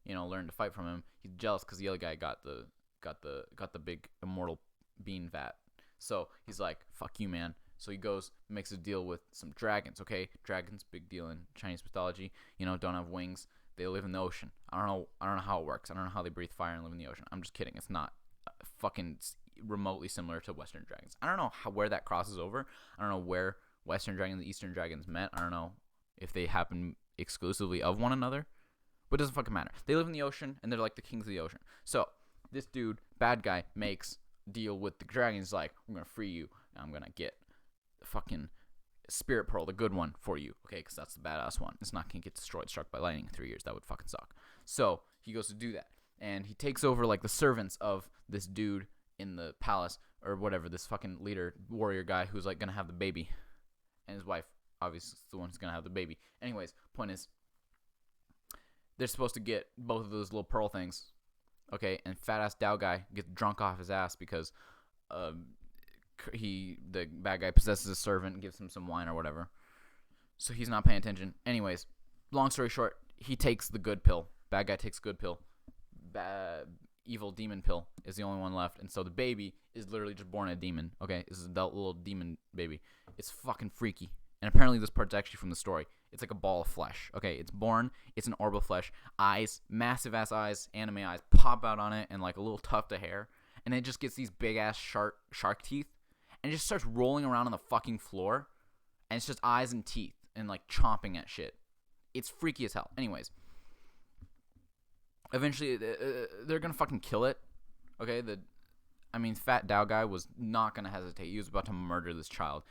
Learned to fight from him. He's jealous because the other guy got the big immortal bean vat. So he's like, fuck you, man. So he goes, makes a deal with some dragons. Okay, dragons, big deal in Chinese mythology. Don't have wings. They live in the ocean. I don't know how it works. I don't know how they breathe fire and live in the ocean. I'm just kidding. It's not fucking remotely similar to Western dragons. I don't know where that crosses over. I don't know where Western dragons and Eastern dragons met. I don't know if they happen exclusively of one another. But it doesn't fucking matter. They live in the ocean, and they're like the kings of the ocean. So this dude, bad guy, makes a deal with the dragon. He's like, I'm going to free you, and I'm going to get the fucking spirit pearl, the good one, for you. Okay, because that's the badass one. It's not going to get destroyed, struck by lightning in 3 years. That would fucking suck. So he goes to do that. And he takes over like the servants of this dude in the palace, or whatever, this fucking leader, warrior guy who's like going to have the baby. And his wife, obviously, is the one who's going to have the baby. Anyways, point is, they're supposed to get both of those little pearl things, okay? And fat-ass Dao guy gets drunk off his ass because the bad guy possesses a servant and gives him some wine or whatever. So he's not paying attention. Anyways, long story short, he takes the good pill. Bad guy takes good pill. Evil demon pill is the only one left. And so the baby is literally just born a demon, okay? This is a little demon baby. It's fucking freaky. And apparently this part's actually from the story. It's like a ball of flesh. Okay, it's born. It's an orb of flesh. Eyes, massive ass eyes, anime eyes, pop out on it, and like a little tuft of hair. And it just gets these big ass shark teeth, and it just starts rolling around on the fucking floor. And it's just eyes and teeth, and like chomping at shit. It's freaky as hell. Anyways, eventually they're gonna fucking kill it. Okay, fat Dao guy was not gonna hesitate. He was about to murder this child.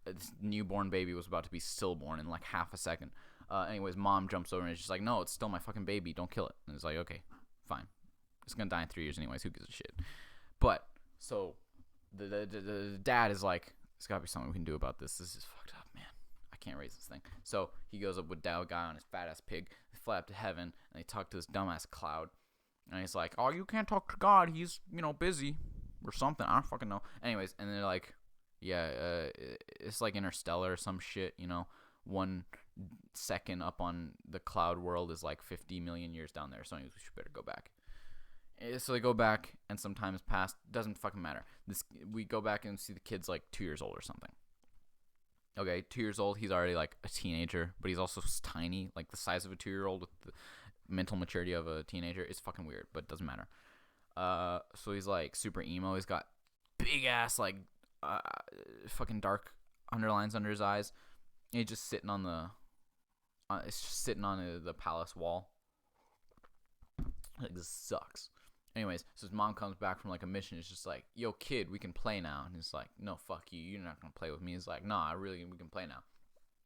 This newborn baby was about to be stillborn in like half a second. Anyways, mom jumps over and she's like, no, it's still my fucking baby. Don't kill it. And it's like, okay, fine. It's going to die in 3 years anyways. Who gives a shit? But, so, the dad is like, there's got to be something we can do about this. This is fucked up, man. I can't raise this thing. So, he goes up with Dao guy on his fat-ass pig. They fly up to heaven, and they talk to this dumbass cloud. And he's like, oh, you can't talk to God. He's, busy or something. I don't fucking know. Anyways, and they're like, yeah, it's like Interstellar or some shit, 1 second up on the cloud world is like 50 million years down there, so anyways, we should better go back. So they go back, and some time has passed. Doesn't fucking matter. We go back and see the kid's like 2 years old or something. Okay, 2 years old, he's already like a teenager, but he's also tiny, like the size of a 2-year-old with the mental maturity of a teenager. It's fucking weird, but it doesn't matter. So he's like super emo. He's got big ass like fucking dark underlines under his eyes. And he's just sitting on it's just sitting on the palace wall. Like, this sucks. Anyways, so his mom comes back from like a mission. It's just like, yo, kid, we can play now. And he's like, no, fuck you. You're not gonna play with me. He's like, nah, we can play now.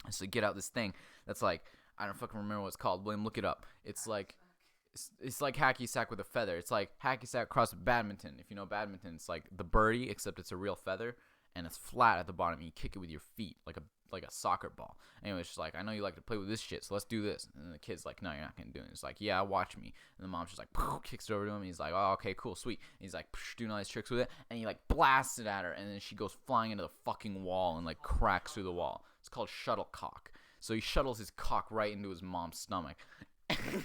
And so get out this thing that's like, I don't fucking remember what it's called. William, look it up. It's like, it's like hacky sack with a feather. It's like hacky sack cross badminton. If you know badminton, it's like the birdie, except it's a real feather and it's flat at the bottom. And you kick it with your feet like a soccer ball. Anyway, it's just like, I know you like to play with this shit, so let's do this. And the kid's like, no, you're not gonna do it. It's like, yeah, watch me. And the mom's just like, kicks it over to him. And he's like, oh, okay, cool, sweet. And he's like, doing all these tricks with it, and he like blasts it at her, and then she goes flying into the fucking wall and like cracks through the wall. It's called shuttlecock. So he shuttles his cock right into his mom's stomach,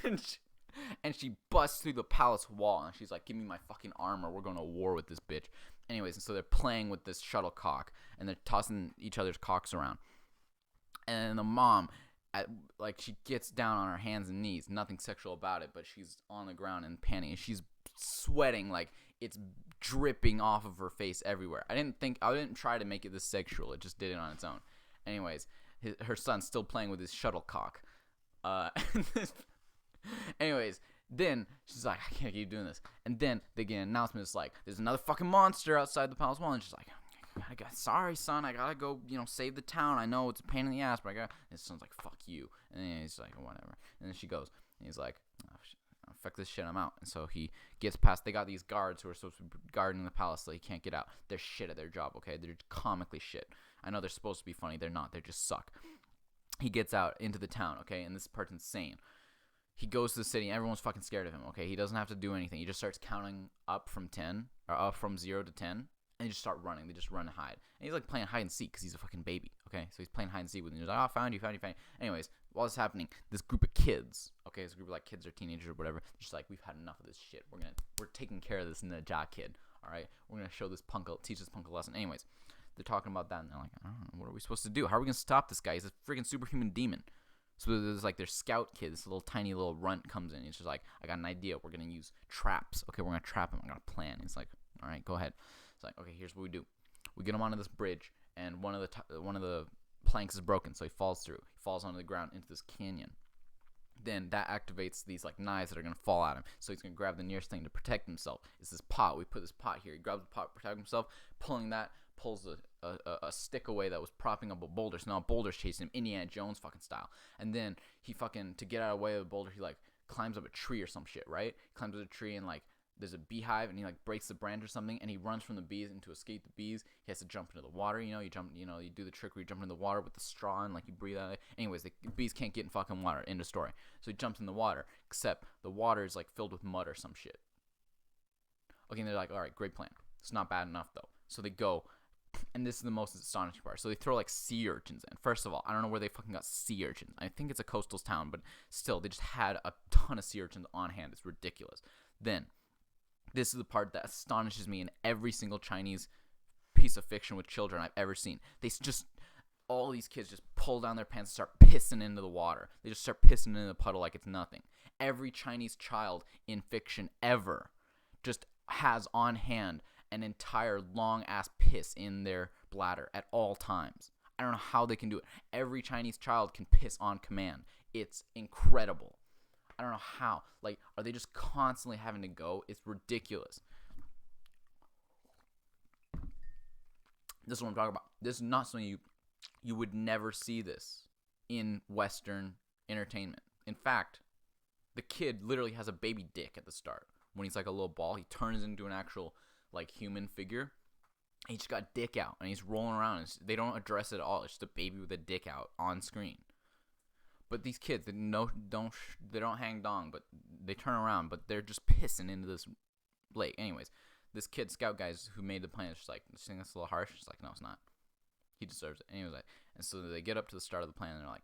and she busts through the palace wall, and she's like, give me my fucking armor, we're going to war with this bitch. Anyways, and so they're playing with this shuttlecock, and they're tossing each other's cocks around. And the mom, she gets down on her hands and knees. Nothing sexual about it, but she's on the ground and panting. And she's sweating like it's dripping off of her face everywhere. I didn't try to make it this sexual. It just did it on its own. Anyways, her son's still playing with his shuttlecock. Anyways, then she's like, I can't keep doing this. And then they get an announcement. It's like, there's another fucking monster outside the palace wall. And she's like, sorry, son, I gotta go, save the town. I know it's a pain in the ass, but I gotta. And his son's like, fuck you. And then he's like, whatever. And then she goes, and he's like, oh, shit, fuck this shit, I'm out. And so he gets past. They got these guards who are supposed to be guarding the palace, so he can't get out. They're shit at their job, okay? They're comically shit. I know they're supposed to be funny. They're not. They just suck. He gets out into the town, okay? And this part's insane. He goes to the city, and everyone's fucking scared of him, okay? He doesn't have to do anything. He just starts counting up from 10, or up from 0 to 10. And they just start running. They just run and hide. And he's like playing hide and seek because he's a fucking baby. Okay, so he's playing hide and seek with him. He's like, oh, found you. Anyways, while this is happening, this group of kids, okay, this group of like kids or teenagers or whatever, they're just like, we've had enough of this shit. We're taking care of this Najah kid. All right, we're gonna teach this punk a lesson. Anyways, they're talking about that, and they're like, I don't know, what are we supposed to do? How are we gonna stop this guy? He's a freaking superhuman demon. So there's like their scout kid, this little tiny little runt comes in. He's just like, I got an idea. We're gonna use traps. Okay, we're gonna trap him. I got a plan. He's like, all right, go ahead. It's like, okay, here's what we do. We get him onto this bridge, and one of the planks is broken, so he falls through. He falls onto the ground into this canyon. Then that activates these like knives that are gonna fall at him. So he's gonna grab the nearest thing to protect himself. It's this pot. We put this pot here. He grabs the pot to protect himself. Pulling that, pulls a stick away that was propping up a boulder. So now a boulder's chasing him, Indiana Jones fucking style. And then he fucking, to get out of the way of the boulder, he like climbs up a tree or some shit, right? Climbs up a tree and like there's a beehive, and he like breaks the branch or something, and he runs from the bees, and to escape the bees he has to jump into the water. You do the trick where you jump into the water with the straw and like you breathe out. Anyways, the bees can't get in fucking water. End of story. So he jumps in the water, except the water is like filled with mud or some shit. Okay, and they're like, all right, great plan. It's not bad enough though. So they go, and this is the most astonishing part. So they throw like sea urchins in. First of all, I don't know where they fucking got sea urchins. I think it's a coastal town, but still, they just had a ton of sea urchins on hand. It's ridiculous. Then this is the part that astonishes me in every single Chinese piece of fiction with children I've ever seen. All these kids just pull down their pants and start pissing into the water. They just start pissing into the puddle like it's nothing. Every Chinese child in fiction ever just has on hand an entire long-ass piss in their bladder at all times. I don't know how they can do it. Every Chinese child can piss on command. It's incredible. I don't know how. Like, are they just constantly having to go? It's ridiculous. This is what I'm talking about. This is not something you would never see this in Western entertainment. In fact, the kid literally has a baby dick at the start. When he's like a little ball, he turns into an actual like human figure. He just got dick out, and he's rolling around. They don't address it at all. It's just a baby with a dick out on screen. But these kids, they don't hang dong, but they turn around, but they're just pissing into this lake. Anyways, this kid scout guys who made the plan is just like, this thing that's a little harsh. It's like, no, it's not. He deserves it. Anyways, and so they get up to the start of the plan, and they're like,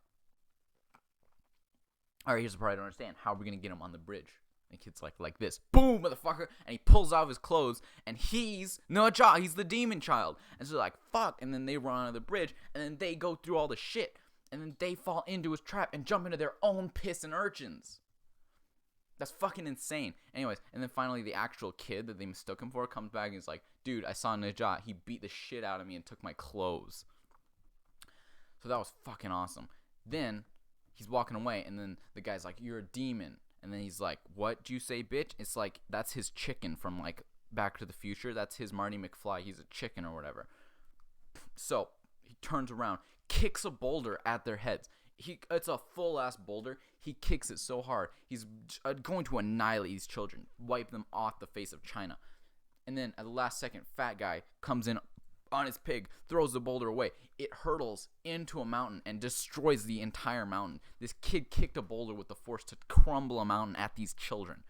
all right, here's the part I don't understand. How are we gonna get him on the bridge? And the kid's like this, boom, motherfucker, and he pulls off his clothes, and he's Najah, he's the demon child. And so they're like, fuck, and then they run onto the bridge, and then they go through all the shit. And then they fall into his trap and jump into their own piss and urchins. That's fucking insane. Anyways, and then finally the actual kid that they mistook him for comes back and he's like, dude, I saw Najah. He beat the shit out of me and took my clothes. So that was fucking awesome. Then he's walking away, and then the guy's like, "You're a demon." And then he's like, "What'd you say, bitch?" It's like, that's his chicken from, like, Back to the Future. That's his Marty McFly. He's a chicken or whatever. So he turns around, kicks a boulder at their heads. It's a full-ass boulder. He kicks it so hard. He's going to annihilate these children, wipe them off the face of China. And then at the last second, fat guy comes in on his pig, throws the boulder away. It hurtles into a mountain and destroys the entire mountain. This kid kicked a boulder with the force to crumble a mountain at these children.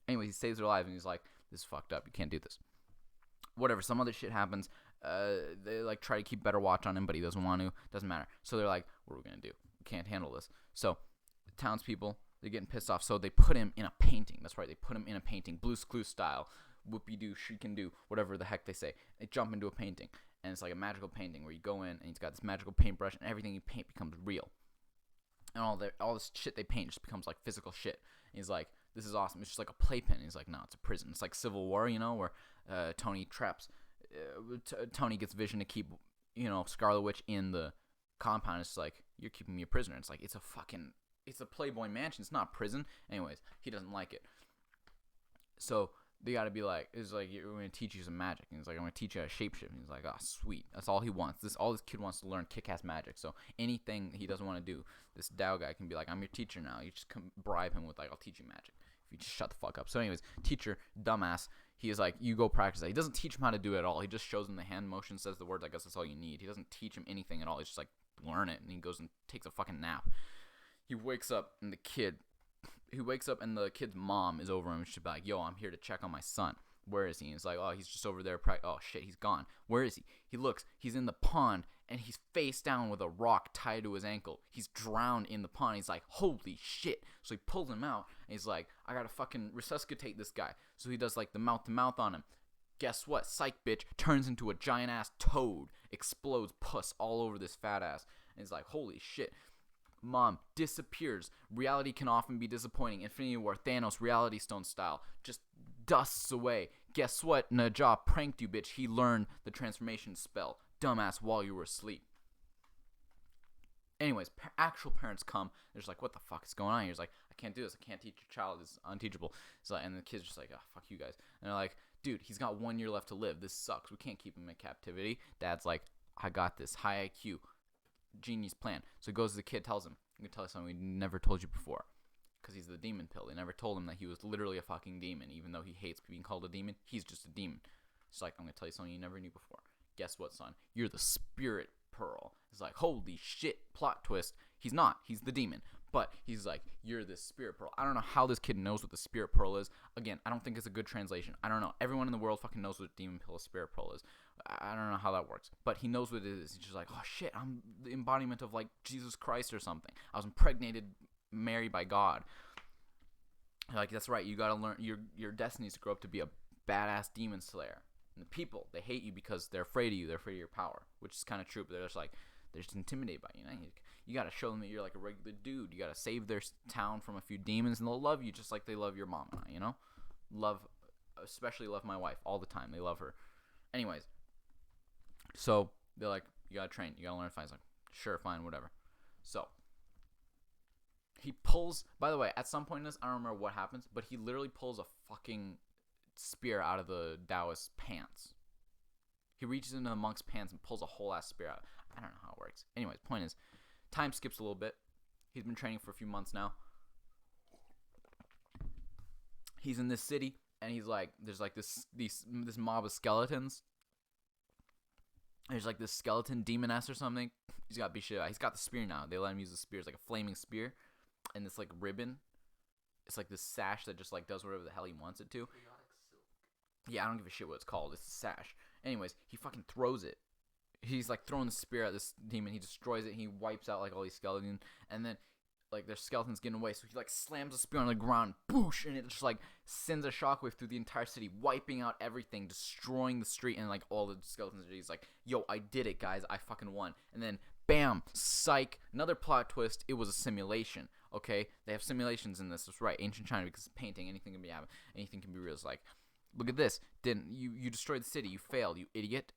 Anyway, he saves their lives, and he's like, "This is fucked up. You can't do this." Whatever, some other shit happens. They like try to keep better watch on him, but he doesn't want to. Doesn't matter. So they're like, "What are we gonna do? We can't handle this." So the townspeople, they're getting pissed off. So they put him in a painting. That's right, they put him in a painting, Blue's Clues style. Whoopie-doo, she-can-do, whatever the heck they say. They jump into a painting, and it's like a magical painting where you go in, and he's got this magical paintbrush, and everything you paint becomes real. And all this shit they paint just becomes like physical shit. And he's like, "This is awesome. It's just like a playpen." And he's like, "No, it's a prison. It's like Civil War, where Tony gets Vision to keep, Scarlet Witch in the compound. It's like, you're keeping me a prisoner." It's like, it's a Playboy mansion. It's not prison. Anyways, he doesn't like it. So they gotta be like, it's like, "We're gonna teach you some magic." And he's like, "I'm gonna teach you how to shapeshift." And he's like, "Oh, sweet." That's all he wants. All this kid wants to learn kick-ass magic. So anything he doesn't want to do, this Dow guy can be like, "I'm your teacher now." You just come bribe him with like, "I'll teach you magic if you just shut the fuck up." So anyways, teacher, dumbass, he is like, "You go practice that." He doesn't teach him how to do it at all. He just shows him the hand motion, says the words. I guess that's all you need. He doesn't teach him anything at all. He's just like, learn it. And he goes and takes a fucking nap. He wakes up, and the kid's mom is over him. She's like, "Yo, I'm here to check on my son. Where is he?" And he's like, "Oh, he's just over there. Oh, shit, he's gone. Where is he?" He looks. He's in the pond, and he's face down with a rock tied to his ankle. He's drowned in the pond. He's like, "Holy shit." So he pulls him out, and he's like, "I gotta fucking resuscitate this guy." So he does, like, the mouth-to-mouth on him. Guess what? Psych, bitch. Turns into a giant-ass toad. Explodes pus all over this fat ass. And he's like, "Holy shit." Mom disappears. Reality can often be disappointing. Infinity War, Thanos, Reality Stone style. Just dusts away. Guess what? Najah pranked you, bitch. He learned the transformation spell. Dumbass, while you were asleep. Anyways, actual parents come. They're just like, "What the fuck is going on here?" He's like, "I can't do this. I can't teach your child. It's unteachable." It's like, and the kid's just like, "Oh, fuck you guys." And they're like, "Dude, he's got 1 year left to live. This sucks. We can't keep him in captivity." Dad's like, "I got this. High IQ. Genius plan." So he goes to the kid, tells him, "I'm going to tell you something we never told you before." Because he's the demon pill. They never told him that he was literally a fucking demon. Even though he hates being called a demon, he's just a demon. It's like, "I'm going to tell you something you never knew before. Guess what, son? You're the spirit pearl." It's like, holy shit, plot twist. He's not. He's the demon. But he's like, "You're this spirit pearl." I don't know how this kid knows what the spirit pearl is. Again, I don't think it's a good translation. I don't know. Everyone in the world fucking knows what demon pill, spirit pearl is. I don't know how that works. But he knows what it is. He's just like, "Oh shit, I'm the embodiment of like Jesus Christ or something. I was impregnated, married by God." Like, that's right. You gotta learn. Your destiny is to grow up to be a badass demon slayer. And the people, they hate you because they're afraid of you. They're afraid of your power, which is kind of true. But they're just like, they're just intimidated by you. You gotta show them that you're like a regular dude. You gotta save their town from a few demons, and they'll love you just like they love your mom and I. Especially love my wife all the time. They love her. Anyways, so they're like, "You gotta train. You gotta learn to fight." He's like, "Sure, fine, whatever." So he pulls. By the way, at some point in this, I don't remember what happens, but he literally pulls a fucking spear out of the Taoist's pants. He reaches into the monk's pants and pulls a whole ass spear out. I don't know how it works. Anyways, point is, time skips a little bit. He's been training for a few months now. He's in this city, and he's like, there's like this mob of skeletons. There's like this skeleton demoness or something. He's got beat shit out. He's got the spear now. They let him use the spear. It's like a flaming spear, and this like ribbon. It's like this sash that just like does whatever the hell he wants it to. Yeah, I don't give a shit what it's called. It's a sash. Anyways, he fucking throws it. He's like throwing the spear at this demon. He destroys it. He wipes out like all these skeletons, and then like there's skeletons getting away. So he like slams the spear on the ground, boosh, and it just like sends a shockwave through the entire city, wiping out everything, destroying the street, and like all the skeletons. He's like, "Yo, I did it, guys. I fucking won." And then bam, psych. Another plot twist. It was a simulation. Okay, they have simulations in this. That's right, ancient China, because it's painting. Anything can be happening. Anything can be real. It's like, look at this. You destroyed the city. You failed. You idiot.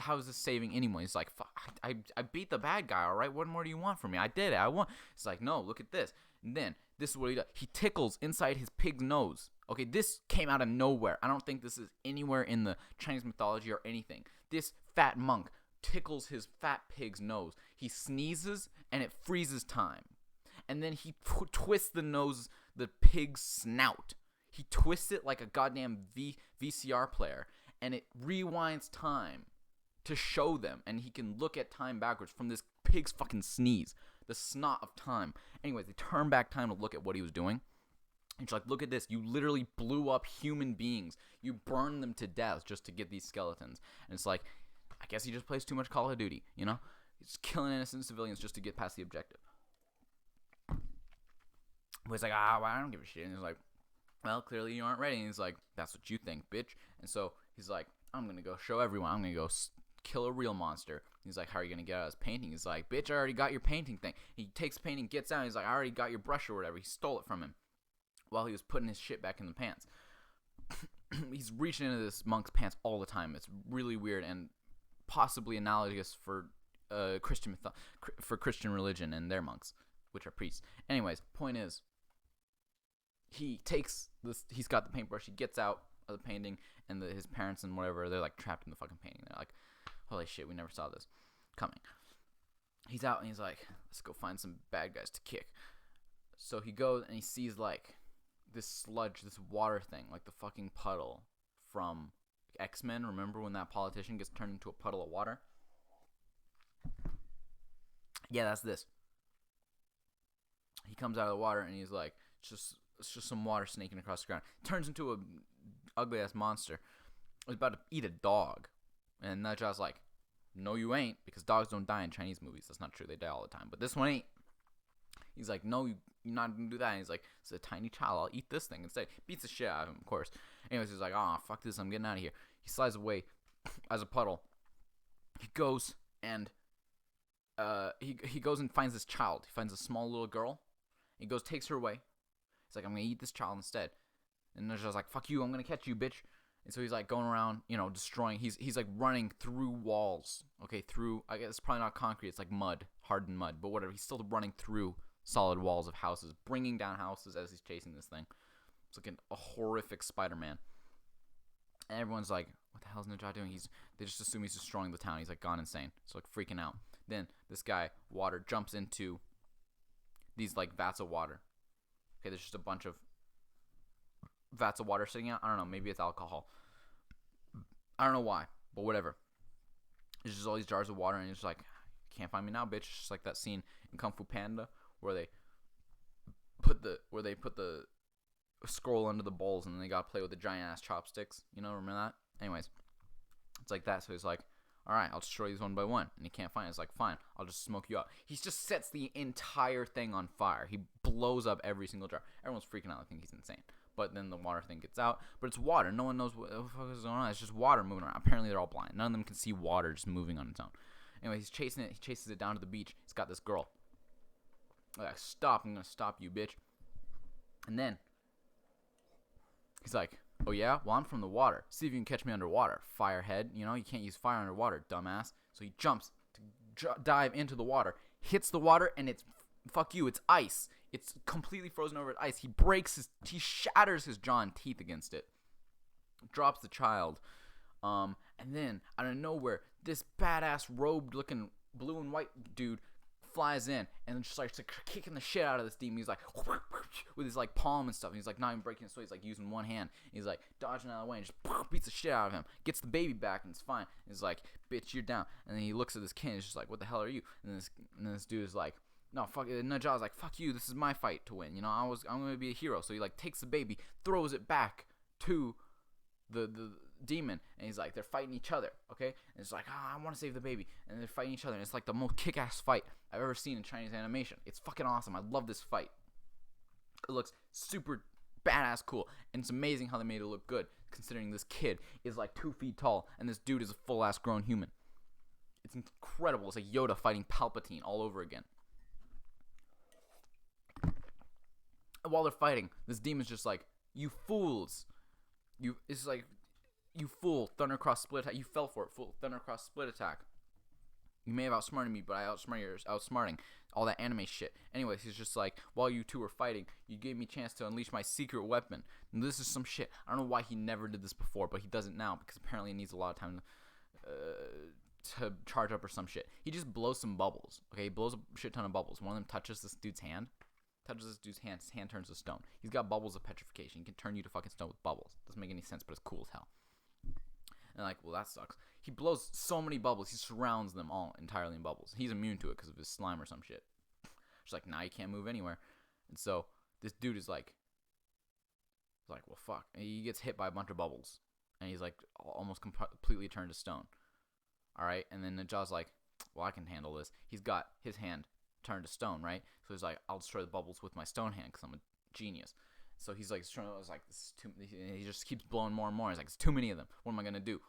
How is this saving anyone? He's like, fuck, I beat the bad guy, all right? What more do you want from me? I did it. I won. It's like, no, look at this. And then this is what he does. He tickles inside his pig's nose. Okay, this came out of nowhere. I don't think this is anywhere in the Chinese mythology or anything. This fat monk tickles his fat pig's nose. He sneezes and it freezes time. And then he twists the pig's snout. He twists it like a goddamn VCR player, and it rewinds time to show them, and he can look at time backwards from this pig's fucking sneeze, the snot of time. Anyways, they turn back time to look at what he was doing. And she's like, look at this. You literally blew up human beings. You burned them to death just to get these skeletons. And it's like, I guess he just plays too much Call of Duty, you know? He's killing innocent civilians just to get past the objective. But he's like, well, I don't give a shit. And he's like, well, clearly you aren't ready. And he's like, that's what you think, bitch. And so he's like, I'm going to go show everyone. I'm going to go kill a real monster. He's like, how are you going to get out of his painting? He's like, bitch, I already got your painting thing. He takes the painting, gets out. He's like, I already got your brush or whatever. He stole it from him while he was putting his shit back in the pants. He's reaching into this monk's pants all the time. It's really weird and possibly analogous for Christian religion and their monks, which are priests. Anyways, point is, he takes this. He's got the paintbrush. He gets out of the painting, and his parents and whatever, they're like trapped in the fucking painting. They're like, holy shit, we never saw this coming. He's out and he's like, let's go find some bad guys to kick. So he goes and he sees like this sludge, this water thing, like the fucking puddle from X-Men. Remember when that politician gets turned into a puddle of water? Yeah, that's this. He comes out of the water and he's like, it's just some water snaking across the ground. Turns into a ugly ass monster. He's about to eat a dog. And Najah's like, no you ain't, because dogs don't die in Chinese movies. That's not true. They die all the time. But this one ain't. He's like, no, you're not going to do that. And he's like, it's a tiny child. I'll eat this thing instead. Beats the shit out of him, of course. Anyways, he's like, fuck this. I'm getting out of here. He slides away as a puddle. He goes and he goes and finds this child. He finds a small little girl. He goes, takes her away. He's like, I'm going to eat this child instead. And Najah's like, fuck you. I'm going to catch you, bitch. And so he's like going around, destroying. He's like running through walls. Okay, through, I guess it's probably not concrete. It's like mud, hardened mud. But whatever. He's still running through solid walls of houses, bringing down houses as he's chasing this thing. It's like a horrific Spider-Man. And everyone's like, what the hell is Najah doing? They just assume he's destroying the town. He's like gone insane. So like freaking out. Then this guy, Water, jumps into these like vats of water. Okay, there's just a bunch of vats of water sitting out. I don't know. Maybe it's alcohol. I don't know why, but whatever. There's just all these jars of water, and it's just like, can't find me now, bitch. It's just like that scene in Kung Fu Panda where they put the scroll under the bowls, and then they gotta play with the giant ass chopsticks. Remember that? Anyways, it's like that. So he's like, all right, I'll destroy these one by one, and he can't find it. It's like, fine, I'll just smoke you out. He just sets the entire thing on fire. He blows up every single jar. Everyone's freaking out. I think he's insane. But then the water thing gets out. But it's water. No one knows what the fuck is going on. It's just water moving around. Apparently they're all blind. None of them can see water just moving on its own. Anyway, he's chasing it. He chases it down to the beach. He's got this girl. Like, stop. I'm going to stop you, bitch. And then he's like, oh yeah? Well, I'm from the water. See if you can catch me underwater, firehead. You can't use fire underwater, dumbass. So he jumps to dive into the water, hits the water, and it's, fuck you, it's ice. It's completely frozen over with ice. He shatters his jaw and teeth against it. Drops the child. And then, out of nowhere, this badass robed-looking blue and white dude flies in and just starts kicking the shit out of this demon. He's like, with his like palm and stuff. And he's like not even breaking his sweat. He's like using one hand. He's like dodging out of the way and just beats the shit out of him. Gets the baby back and it's fine. And he's like, bitch, you're down. And then he looks at this kid and he's just like, what the hell are you? And then this dude is like, no, fuck it. Najah's like, fuck you. This is my fight to win. I'm going to be a hero. So he like takes the baby, throws it back to the demon, and he's like, they're fighting each other, okay? And it's like, I want to save the baby, and they're fighting each other, and it's like the most kick-ass fight I've ever seen in Chinese animation. It's fucking awesome. I love this fight. It looks super badass cool, and it's amazing how they made it look good, considering this kid is like 2 feet tall, and this dude is a full-ass grown human. It's incredible. It's like Yoda fighting Palpatine all over again. And while they're fighting, this demon's just like, you fools. It's like, You fool, Thundercross split attack. You fell for it, fool, Thundercross split attack. You may have outsmarted me, but I outsmarted you. Outsmarting. All that anime shit. Anyways, he's just like, while you two were fighting, you gave me a chance to unleash my secret weapon. And this is some shit. I don't know why he never did this before, but he does it now because apparently he needs a lot of time to charge up or some shit. He just blows some bubbles. Okay, he blows a shit ton of bubbles. One of them touches this dude's hand. His hand turns to stone. He's got bubbles of petrification. He can turn you to fucking stone with bubbles. Doesn't make any sense, but it's cool as hell. And like, well, that sucks. He blows so many bubbles. He surrounds them all entirely in bubbles. He's immune to it because of his slime or some shit. She's like, now you can't move anywhere. And so this dude is like, well, fuck. And he gets hit by a bunch of bubbles. And he's like almost completely turned to stone. All right. And then Najah's like, well, I can handle this. He's got his hand turned to stone, right? So he's like, I'll destroy the bubbles with my stone hand because I'm a genius. So he's like, this is too. He just keeps blowing more and more. He's like, it's too many of them. What am I gonna do?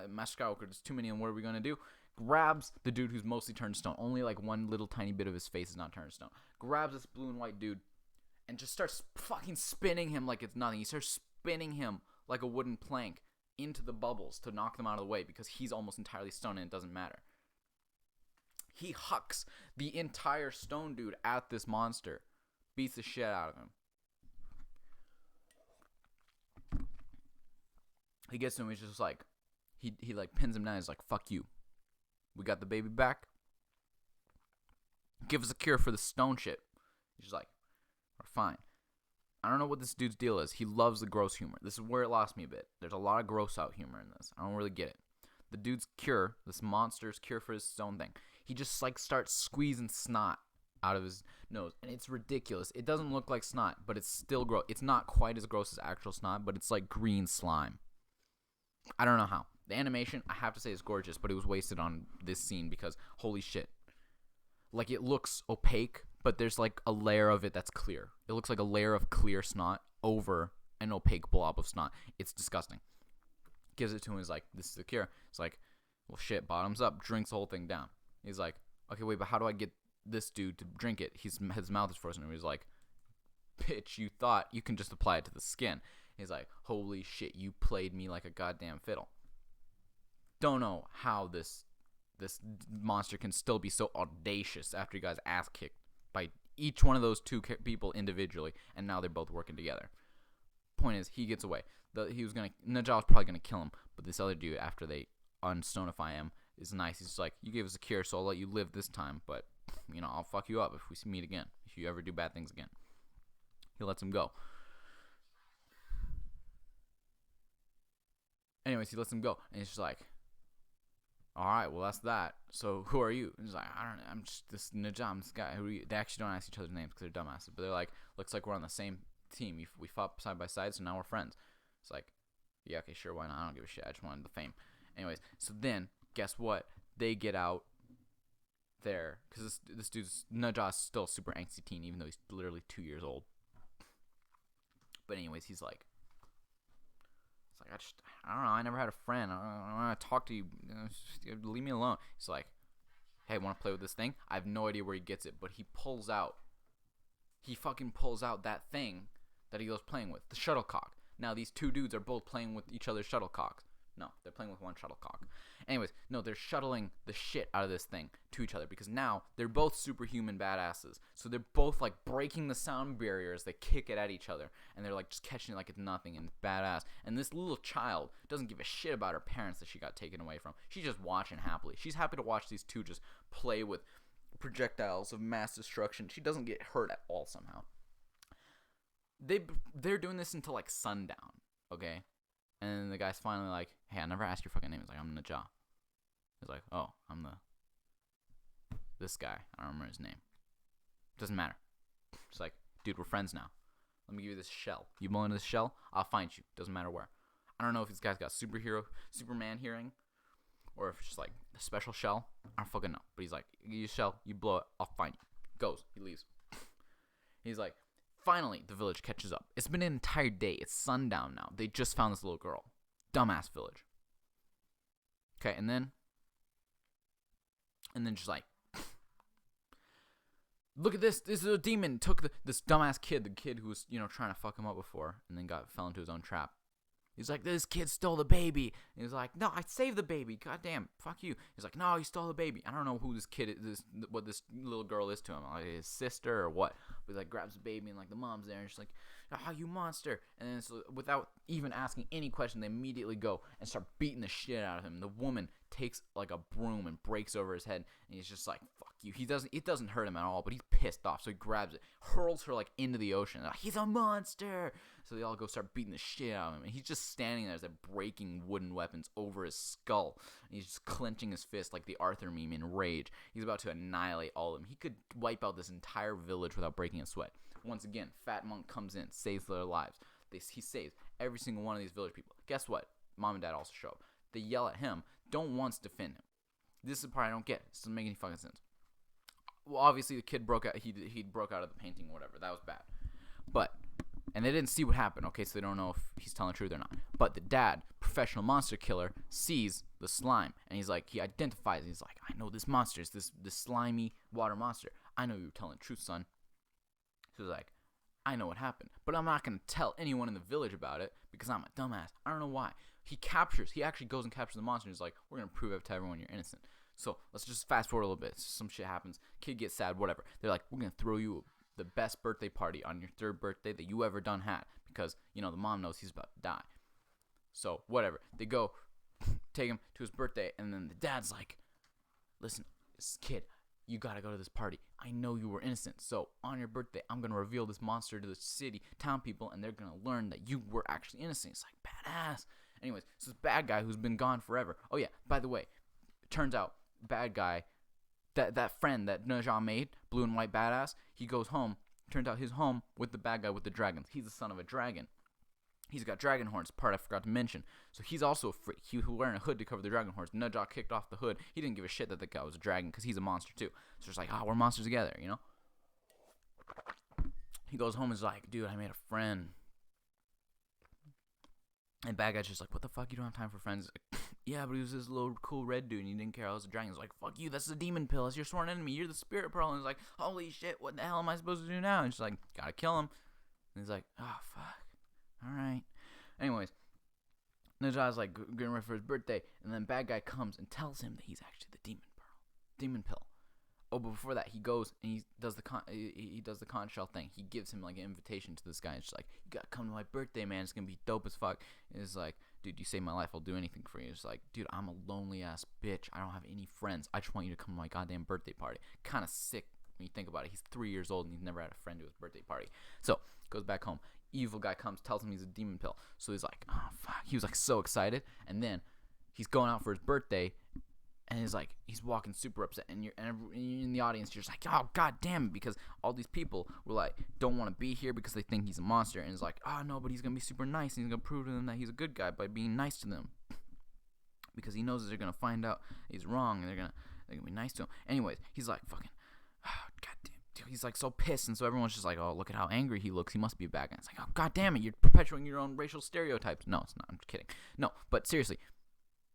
Master Skywalker, there's too many of them. What are we gonna do? Grabs the dude who's mostly turned to stone. Only like one little tiny bit of his face is not turned to stone. Grabs this blue and white dude and just starts fucking spinning him like it's nothing. He starts spinning him like a wooden plank into the bubbles to knock them out of the way because he's almost entirely stone and it doesn't matter. He hucks the entire stone dude at this monster. Beats the shit out of him. He gets to him, he's just like, he like pins him down, he's like, fuck you. We got the baby back. Give us a cure for the stone shit. He's just like, we're fine. I don't know what this dude's deal is. He loves the gross humor. This is where it lost me a bit. There's a lot of gross out humor in this. I don't really get it. The dude's cure, this monster's cure for his stone thing, he just like starts squeezing snot out of his nose, and it's ridiculous. It doesn't look like snot, but it's still gross. It's not quite as gross as actual snot, but it's like green slime. I don't know how. The animation, I have to say, is gorgeous, but it was wasted on this scene because, holy shit. Like, it looks opaque, but there's like a layer of it that's clear. It looks like a layer of clear snot over an opaque blob of snot. It's disgusting. Gives it to him, he's like, this is the cure. It's like, well, shit, bottoms up, drinks the whole thing down. He's like, okay, wait, but how do I get this dude to drink it? His mouth is frozen. And he's like, bitch, you thought you can just apply it to the skin. He's like, holy shit, you played me like a goddamn fiddle. Don't know how this monster can still be so audacious after he got his ass kicked by each one of those two people individually, and now they're both working together. Point is, he gets away. Najah was probably gonna kill him, but this other dude, after they unstonify him, is nice. He's just like, you gave us a cure, so I'll let you live this time, but I'll fuck you up if we meet again. If you ever do bad things again. He lets him go. Anyways, he lets him go, and he's just like, all right, well, that's that. So who are you? And he's like, I don't know. I'm just this Najah. I'm this guy. Who are you? They actually don't ask each other's names because they're dumbasses. But they're like, looks like we're on the same team. We fought side by side, so now we're friends. It's like, yeah, okay, sure, why not? I don't give a shit. I just wanted the fame. Anyways, so then, guess what? They get out there because this dude's Najah's still a super angsty teen, even though he's literally 2 years old. But anyways, he's like, I don't know. I never had a friend. I don't want to talk to you. Just leave me alone. He's like, hey, want to play with this thing? I have no idea where he gets it, but he fucking pulls out that thing that he was playing with, the shuttlecock. Now, these two dudes are both playing with each other's shuttlecocks. No, they're playing with one shuttlecock. Anyways, no, they're shuttling the shit out of this thing to each other because now they're both superhuman badasses. So they're both like breaking the sound barrier as they kick it at each other, and they're like just catching it like it's nothing, and it's badass. And this little child doesn't give a shit about her parents that she got taken away from. She's just watching happily. She's happy to watch these two just play with projectiles of mass destruction. She doesn't get hurt at all somehow. They're doing this until like sundown, okay? And then the guy's finally like, hey, I never asked your fucking name. He's like, I'm Najah. He's like, oh, I'm this guy. I don't remember his name. Doesn't matter. It's like, dude, we're friends now. Let me give you this shell. You blow into this shell, I'll find you. Doesn't matter where. I don't know if this guy's got Superman hearing, or if it's just like a special shell. I don't fucking know. But he's like, you give you a shell, you blow it, I'll find you. Goes. He leaves. He's like, finally, the village catches up. It's been an entire day. It's sundown now. They just found this little girl. Dumbass village. Okay, and then just like, look at this. This is a demon. Took this dumbass kid, the kid who was, trying to fuck him up before, and then fell into his own trap. He's like, this kid stole the baby. And he's like, no, I saved the baby. God damn, fuck you. He's like, no, he stole the baby. I don't know who this kid is, what this little girl is to him, like his sister or what. But he like grabs the baby and like the mom's there and she's like, ah, you monster. And then so, without even asking any question, they immediately go and start beating the shit out of him. The woman takes like a broom and breaks over his head, and he's just like, fuck you. It doesn't hurt him at all, but he's pissed off, so he grabs it, hurls her like into the ocean. Like, he's a monster. So they all go start beating the shit out of him, and he's just standing there as they're breaking wooden weapons over his skull. And he's just clenching his fist like the Arthur meme in rage. He's about to annihilate all of them. He could wipe out this entire village without breaking a sweat. Once again, Fat Monk comes in, saves their lives. He saves every single one of these village people. Guess what? Mom and Dad also show up. They yell at him, don't once defend him. This is the part I don't get. This doesn't make any fucking sense. Well, obviously the kid broke out. He broke out of the painting or whatever. That was bad. And they didn't see what happened, okay, so they don't know if he's telling the truth or not. But the dad, professional monster killer, sees the slime, and he's like, he identifies it. He's like, I know this monster. It's this slimy water monster. I know you're telling the truth, son. So he's like, I know what happened, but I'm not going to tell anyone in the village about it because I'm a dumbass. I don't know why. He actually goes and captures the monster, and he's like, we're going to prove to everyone you're innocent. So let's just fast forward a little bit. Some shit happens. Kid gets sad, whatever. They're like, we're going to throw you the best birthday party on your third birthday that you ever done had because, you know, the mom knows he's about to die. So, whatever. They go take him to his birthday, and then the dad's like, listen, this kid, you gotta go to this party. I know you were innocent, so on your birthday, I'm gonna reveal this monster to the town people, and they're gonna learn that you were actually innocent. It's like, badass. Anyways, so this bad guy who's been gone forever. Oh, yeah, by the way, it turns out, bad guy, that friend that Naja made, blue and white badass, he goes home. Turns out his home with the bad guy with the dragons. He's the son of a dragon. He's got dragon horns, part I forgot to mention. So he's also a freak. He was wearing a hood to cover the dragon horns. Naja kicked off the hood. He didn't give a shit that the guy was a dragon because he's a monster too. So it's like, we're monsters together, you know? He goes home and is like, dude, I made a friend. And bad guy's just like, what the fuck? You don't have time for friends? Like, yeah, but he was this little cool red dude and he didn't care I was a dragon. He's like, fuck you, that's the demon pill. That's your sworn enemy. You're the spirit pearl. And he's like, holy shit, what the hell am I supposed to do now? And she's like, gotta kill him. And he's like, oh, fuck. Alright. Anyways, Naja's like getting ready for his birthday. And then bad guy comes and tells him that he's actually the demon pill. Oh, but before that, he goes and he does the conch shell thing. He gives him like an invitation to this guy. And she's like, you gotta come to my birthday, man. It's gonna be dope as fuck. And it's like, dude, you saved my life. I'll do anything for you. It's like, dude, I'm a lonely ass bitch. I don't have any friends. I just want you to come to my goddamn birthday party. Kind of sick when you think about it. He's 3 years old and he's never had a friend to his birthday party. So goes back home. Evil guy comes, tells him he's a demon pill. So he's like, oh fuck. He was like so excited. And then he's going out for his birthday. And he's walking super upset, and you're in the audience. You're just like, oh god damn it, because all these people were like, don't want to be here because they think he's a monster, and it's like, oh no, but he's gonna be super nice, and he's gonna prove to them that he's a good guy by being nice to them, because he knows that they're gonna find out he's wrong, and they're gonna be nice to him. Anyways, he's like, fucking, oh, god damn, dude, he's like so pissed, and so everyone's just like, oh look at how angry he looks, he must be a bad guy. It's like, oh god damn it, you're perpetuating your own racial stereotypes. No, it's not. I'm just kidding. No, but seriously,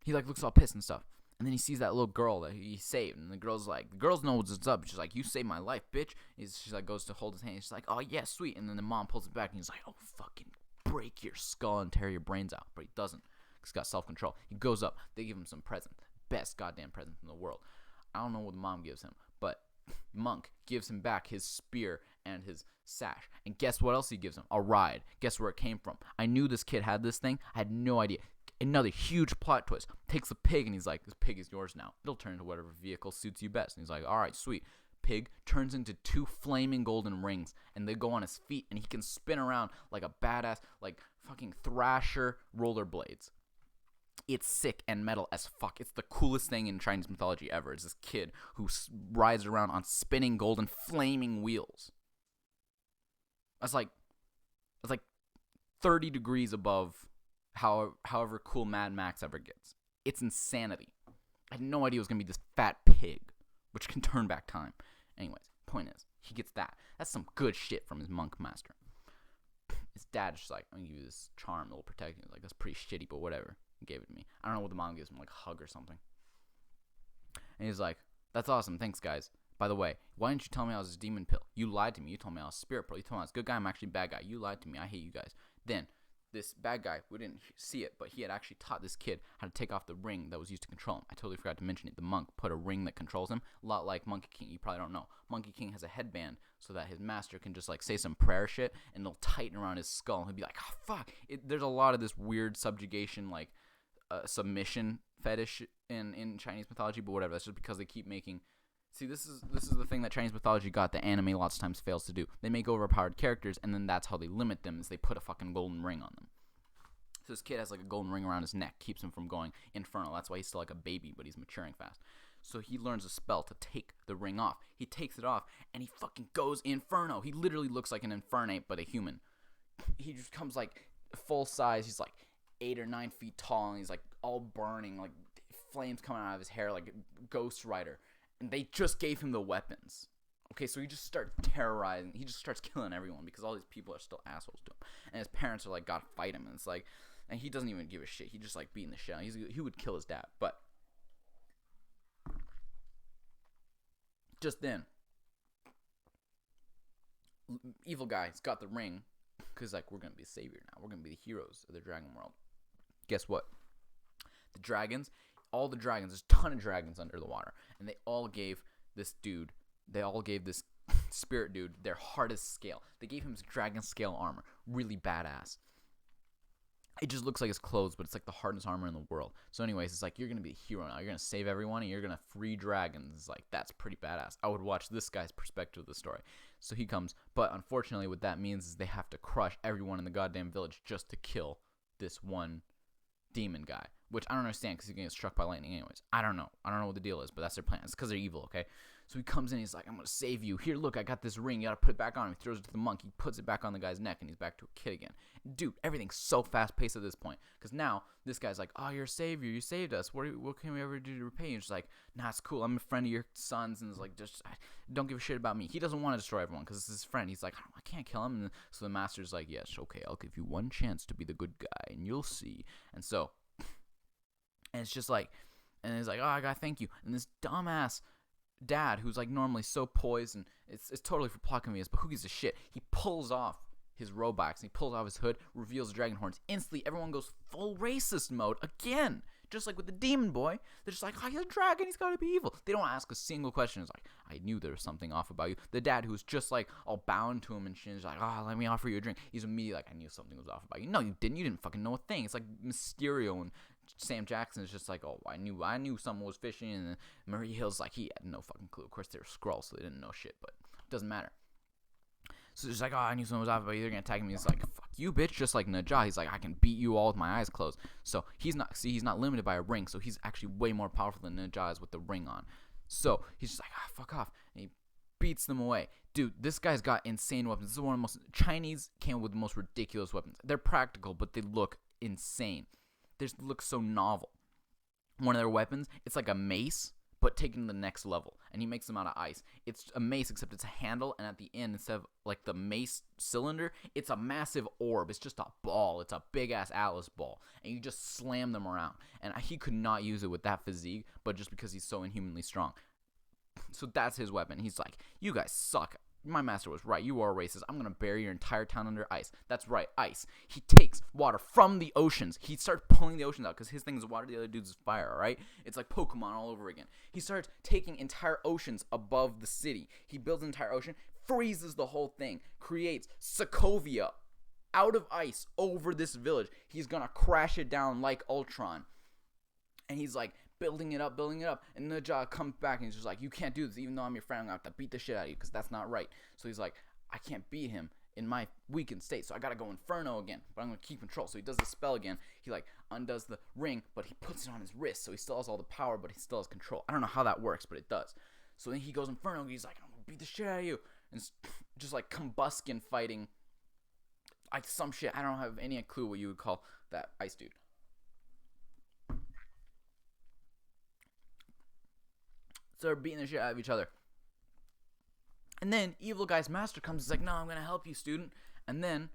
he like looks all pissed and stuff. And then he sees that little girl that he saved. And the girls knows what's up. She's like, you saved my life, bitch. She's like, goes to hold his hand. She's like, oh, yeah, sweet. And then the mom pulls it back. And he's like, oh, fucking break your skull and tear your brains out. But he doesn't. He's got self-control. He goes up. They give him some present. Best goddamn present in the world. I don't know what the mom gives him. But Monk gives him back his spear and his sash. And guess what else he gives him? A ride. Guess where it came from? I knew this kid had this thing. I had no idea. Another huge plot twist. Takes a pig and he's like, this pig is yours now. It'll turn into whatever vehicle suits you best. And he's like, all right, sweet. Pig turns into 2 flaming golden rings and they go on his feet and he can spin around like a badass, like fucking Thrasher rollerblades. It's sick and metal as fuck. It's the coolest thing in Chinese mythology ever. It's this kid who rides around on spinning golden flaming wheels. That's like 30 degrees above however cool Mad Max ever gets. It's insanity. I had no idea it was going to be this fat pig, which can turn back time. Anyways, point is, he gets that. That's some good shit from his monk master. His dad's just like, I'm going to give you this charm that will protect you. Like, that's pretty shitty, but whatever. He gave it to me. I don't know what the mom gives him, like a hug or something. And he's like, that's awesome. Thanks, guys. By the way, why didn't you tell me I was a demon pill? You lied to me. You told me I was a spirit pearl. You told me I was a good guy. I'm actually a bad guy. You lied to me. I hate you guys. Then this bad guy, we didn't see it, but he had actually taught this kid how to take off the ring that was used to control him. I totally forgot to mention it. The monk put a ring that controls him, a lot like Monkey King. You probably don't know. Monkey King has a headband so that his master can just like say some prayer shit, and it'll tighten around his skull. And he'll be like, oh, fuck. There's a lot of this weird subjugation, like submission fetish in Chinese mythology, but whatever. That's just because they keep making... See, this is the thing that Chinese mythology got that anime lots of times fails to do. They make overpowered characters, and then that's how they limit them, is they put a fucking golden ring on them. So this kid has like a golden ring around his neck, keeps him from going infernal. That's why he's still like a baby, but he's maturing fast. So he learns a spell to take the ring off. He takes it off, and he fucking goes inferno. He literally looks like an infernate, but a human. He just comes like full size. He's like 8 or 9 feet tall, and he's like all burning, like flames coming out of his hair, like Ghost Rider. And they just gave him the weapons. Okay, so he just starts terrorizing. He just starts killing everyone because all these people are still assholes to him. And his parents are like, gotta fight him. And it's like, and he doesn't even give a shit. He just like beating the shit out. He would kill his dad. But just then, evil guy's got the ring because like, we're gonna be the savior now. We're gonna be the heroes of the dragon world. Guess what? The dragons. All the dragons, there's a ton of dragons under the water, and they all gave this spirit dude their hardest scale. They gave him his dragon scale armor, really badass. It just looks like his clothes, but it's like the hardest armor in the world. So anyways, it's like, you're gonna be a hero now. You're gonna save everyone, and you're gonna free dragons. It's like, that's pretty badass. I would watch this guy's perspective of the story. So he comes, but unfortunately what that means is they have to crush everyone in the goddamn village just to kill this one demon guy, which I don't understand because he's gonna get struck by lightning anyways. I don't know what the deal is, but that's their plan. It's because they're evil, okay? So he comes in, he's like, I'm gonna save you. Here, look, I got this ring. You gotta put it back on him. He throws it to the monk. He puts it back on the guy's neck, and he's back to a kid again. Dude, everything's so fast paced at this point, because now this guy's like, oh, you're a savior. You saved us. What can we ever do to repay you? And she's like, nah, it's cool. I'm a friend of your son's, and it's like, just don't give a shit about me. He doesn't want to destroy everyone because it's his friend. He's like, I can't kill him. And so the master's like, yes, okay, I'll give you one chance to be the good guy, and you'll see. And so. And it's just like, and he's like, oh, I gotta thank you. And this dumbass dad, who's like normally so poised, and it's totally for plot convenience, but who gives a shit? He pulls off his Robux, and he pulls off his hood, reveals the dragon horns. Instantly, everyone goes full racist mode again. Just like with the demon boy. They're just like, oh, he's a dragon, he's gotta be evil. They don't ask a single question. It's like, I knew there was something off about you. The dad, who's just like all bound to him and shit, is like, oh, let me offer you a drink. He's immediately like, I knew something was off about you. No, you didn't. You didn't fucking know a thing. It's like Mysterio and Sam Jackson is just like, oh, I knew someone was fishing, and Murray Hill's like, he had no fucking clue. Of course, they were Skrulls, so they didn't know shit, but it doesn't matter. So it's like, oh, I knew someone was off about you. They're gonna attack me. He's like, fuck you, bitch. Just like Najah, he's like, I can beat you all with my eyes closed. So he's not limited by a ring. So he's actually way more powerful than Najah is with the ring on. So he's just like, ah, fuck off, and he beats them away. Dude, this guy's got insane weapons. This is one of the most Chinese came up with the most ridiculous weapons. They're practical, but they look insane. They look so novel. One of their weapons, it's like a mace, but taken to the next level, and he makes them out of ice. It's a mace, except it's a handle, and at the end, instead of like the mace cylinder, it's a massive orb. It's just a ball. It's a big-ass Atlas ball, and you just slam them around. And he could not use it with that physique, but just because he's so inhumanly strong. So that's his weapon. He's like, you guys suck. My master was right. You are racist. I'm going to bury your entire town under ice. That's right, ice. He takes water from the oceans. He starts pulling the oceans out because his thing is water, the other dude's is fire, all right? It's like Pokemon all over again. He starts taking entire oceans above the city. He builds an entire ocean, freezes the whole thing, creates Sokovia out of ice over this village. He's going to crash it down like Ultron. And he's like, building it up, and Najah comes back and he's just like, you can't do this, even though I'm your friend, I'm gonna have to beat the shit out of you, because that's not right. So he's like, I can't beat him in my weakened state, so I gotta go Inferno again, but I'm gonna keep control. So he does the spell again, he like undoes the ring, but he puts it on his wrist, so he still has all the power, but he still has control. I don't know how that works, but it does. So then he goes Inferno, and he's like, I'm gonna beat the shit out of you, and it's just like Combuskin fighting, like some shit. I don't have any clue what you would call that ice dude. So they're beating the shit out of each other. And then evil guy's master comes. He's like, no, I'm going to help you, student. And then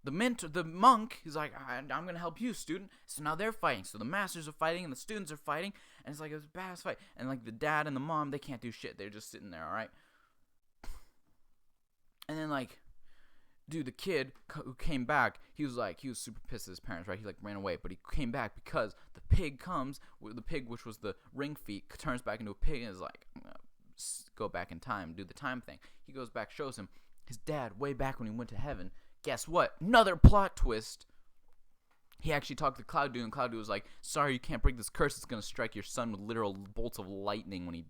the monk, he's like, I'm going to help you, student. So now they're fighting. So the masters are fighting and the students are fighting. And it's like, it was a badass fight. And like the dad and the mom, they can't do shit. They're just sitting there, all right? And then like dude, the kid who came back, he was super pissed at his parents, right? He like ran away, but he came back because the pig comes, the pig, which was the ring feet, turns back into a pig and is like, I'm gonna go back in time, do the time thing. He goes back, shows him his dad way back when he went to heaven. Guess what? Another plot twist. He actually talked to Cloud Dude, and Cloud Dude was like, sorry, you can't break this curse. It's gonna strike your son with literal bolts of lightning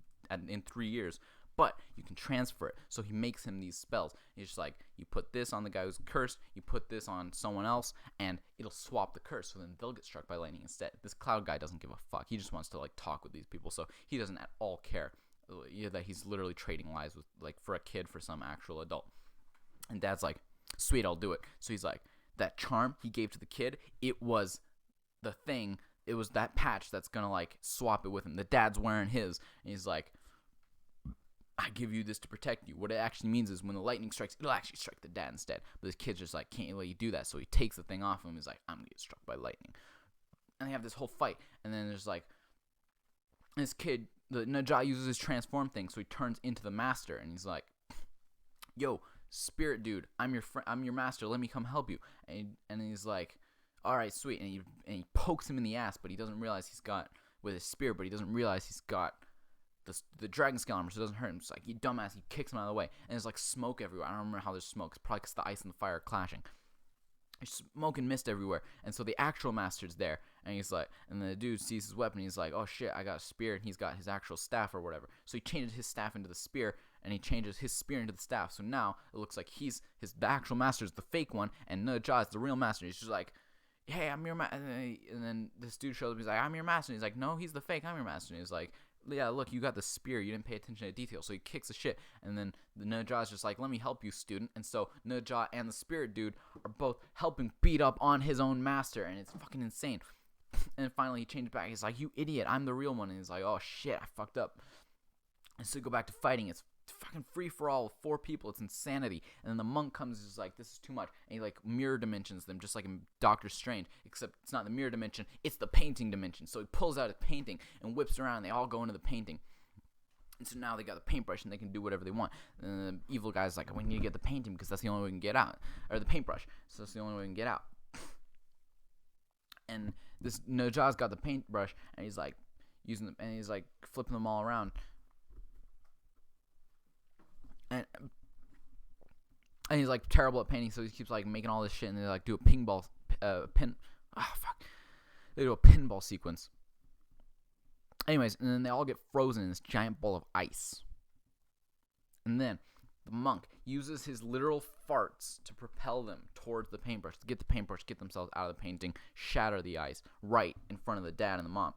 in 3 years. But you can transfer it. So he makes him these spells. He's just like, you put this on the guy who's cursed, you put this on someone else, and it'll swap the curse. So then they'll get struck by lightning instead. This Cloud guy doesn't give a fuck. He just wants to like talk with these people. So he doesn't at all care that he's literally trading lives with, like, for a kid, for some actual adult. And Dad's like, sweet, I'll do it. So he's like, that charm he gave to the kid, it was the thing. It was that patch that's gonna like swap it with him. The dad's wearing his, and he's like, I give you this to protect you. What it actually means is when the lightning strikes, it'll actually strike the dad instead. But this kid's just like, can't let you do that. So he takes the thing off him. He's like, I'm gonna get struck by lightning. And they have this whole fight. And then there's like, this kid, the Najah uses his transform thing, so he turns into the master. And he's like, yo, spirit dude, I'm your master. Let me come help you. And he's like, all right, sweet. And he pokes him in the ass, but he doesn't realize he's got, with his spear, but he doesn't realize he's got the dragon scale armor, so it doesn't hurt him. It's like, you dumbass, he kicks him out of the way. And there's like smoke everywhere. I don't remember how there's smoke. It's probably because the ice and the fire are clashing. There's smoke and mist everywhere. And so the actual master's there. And he's like, and the dude sees his weapon. He's like, oh shit, I got a spear. And he's got his actual staff or whatever. So he changes his staff into the spear. And he changes his spear into the staff. So now it looks like the actual master's the fake one. And Najah is the real master. He's just like, hey, I'm your master. And then this dude shows up. He's like, I'm your master. And he's like, no, he's the fake. I'm your master. And he's like, yeah, look, you got the spear. You didn't pay attention to detail. So he kicks the shit. And then the Najah's just like, let me help you, student. And so Najah and the spirit dude are both helping beat up on his own master. And it's fucking insane. And finally he changes back. He's like, you idiot, I'm the real one. And he's like, oh shit, I fucked up. And so they go back to fighting. It's fucking free for all with 4 people. It's insanity. And then the monk comes and is like, this is too much. And he like mirror dimensions them, just like in Doctor Strange, except it's not the mirror dimension, it's the painting dimension. So he pulls out a painting and whips around, and they all go into the painting. And so now they got the paintbrush and they can do whatever they want. And the evil guy's like, we need to get the painting because that's the only way we can get out. Or the paintbrush. So that's the only way we can get out. And this Najah's got the paintbrush, and he's like using them, and he's like flipping them all around. And he's like terrible at painting, so he keeps like making all this shit, and they like do a they do a pinball sequence. Anyways, and then they all get frozen in this giant ball of ice. And then the monk uses his literal farts to propel them towards the paintbrush, to get the paintbrush, get themselves out of the painting, shatter the ice right in front of the dad and the mom.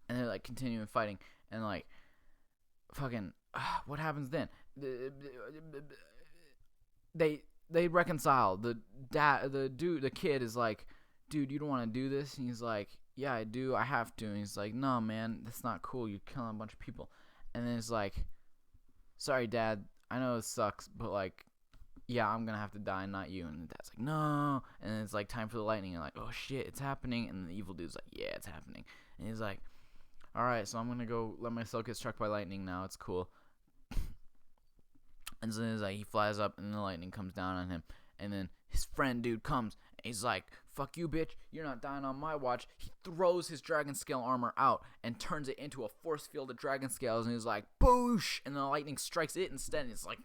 And they're like continuing fighting, and like fucking what happens then? They reconcile. The kid is like, dude, you don't want to do this? And he's like, yeah, I do. I have to. And he's like, no, man, that's not cool. You're killing a bunch of people. And then it's like, sorry, Dad, I know it sucks, but like, yeah, I'm gonna have to die, not you. And the dad's like, no. And then it's like time for the lightning. And like, oh shit, it's happening. And the evil dude's like, yeah, it's happening. And he's like, all right, so I'm gonna go let myself get struck by lightning now. It's cool. And so then like, he flies up, and the lightning comes down on him. And then his friend dude comes, and he's like, fuck you, bitch, you're not dying on my watch. He throws his dragon scale armor out and turns it into a force field of dragon scales, and he's like, boosh, and the lightning strikes it instead, and it's like,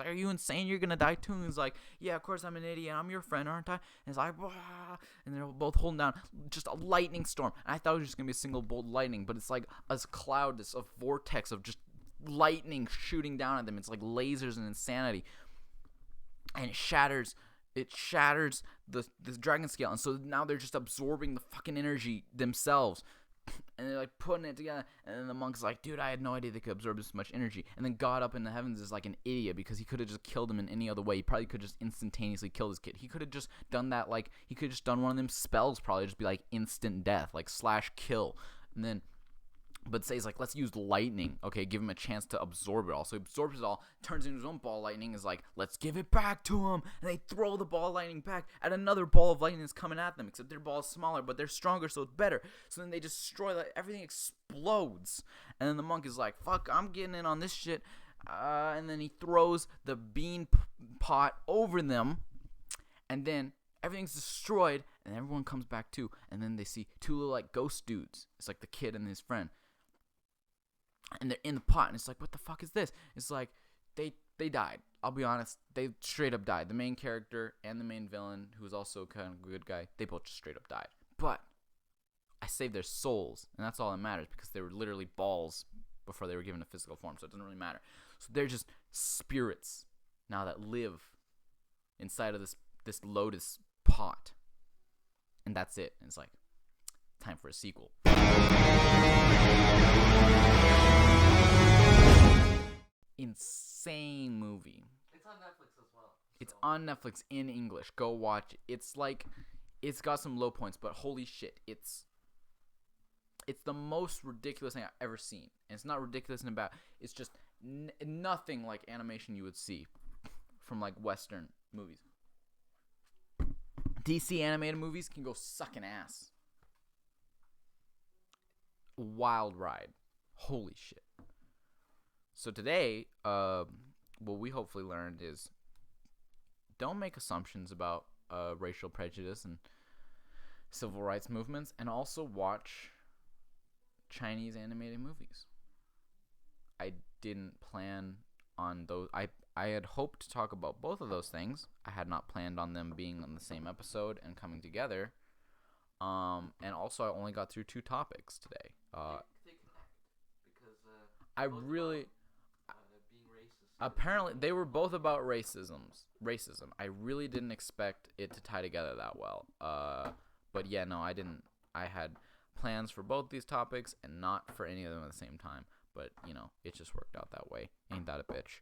are you insane? You're gonna die too? And he's like, yeah, of course I'm an idiot, I'm your friend, aren't I? And it's like, wah, and they're both holding down just a lightning storm. And I thought it was just gonna be a single bolt lightning, but it's like a cloud, a vortex of just lightning shooting down at them. It's like lasers and insanity, and it shatters the dragon scale. And so now they're just absorbing the fucking energy themselves, and they're like putting it together. And then the monk's like, dude, I had no idea they could absorb this much energy. And then God up in the heavens is like an idiot, because he could have just killed him in any other way. He probably could just instantaneously kill this kid. He could have just done that, like he could have just done one of them spells, probably just be like instant death, like /kill. And then but says like, let's use lightning. Okay, give him a chance to absorb it all. So he absorbs it all, turns into his own ball of lightning, is like, let's give it back to him. And they throw the ball of lightning back at another ball of lightning that's coming at them, except their ball is smaller, but they're stronger, so it's better. So then they destroy, like, everything explodes. And then the monk is like, fuck, I'm getting in on this shit. And then he throws the bean pot over them, and then everything's destroyed, and everyone comes back too, and then they see two little like ghost dudes. It's like the kid and his friend, and they're in the pot, and it's like, what the fuck is this? It's like they died. I'll be honest, they straight up died. The main character and the main villain, who's also kind of a good guy, they both just straight up died. But I saved their souls, and that's all that matters, because they were literally balls before they were given a physical form, so it doesn't really matter. So they're just spirits now that live inside of this lotus pot, and that's it. And it's like, time for a sequel. Insane movie. It's on Netflix as well. It's on Netflix in English. Go watch it. It's like, it's got some low points, but holy shit, it's the most ridiculous thing I've ever seen. And it's not ridiculous in about, it's just nothing like animation you would see from like Western movies. DC animated movies can go sucking ass. Wild ride. Holy shit. So today, what we hopefully learned is, don't make assumptions about racial prejudice and civil rights movements, and also watch Chinese animated movies. I didn't plan on those. I had hoped to talk about both of those things. I had not planned on them being on the same episode and coming together. And also, I only got through 2 topics today. They connect because I really. being racist. Apparently, they were both about racism. I really didn't expect it to tie together that well. But yeah, no, I didn't. I had plans for both these topics and not for any of them at the same time. But, you know, it just worked out that way. Ain't that a bitch?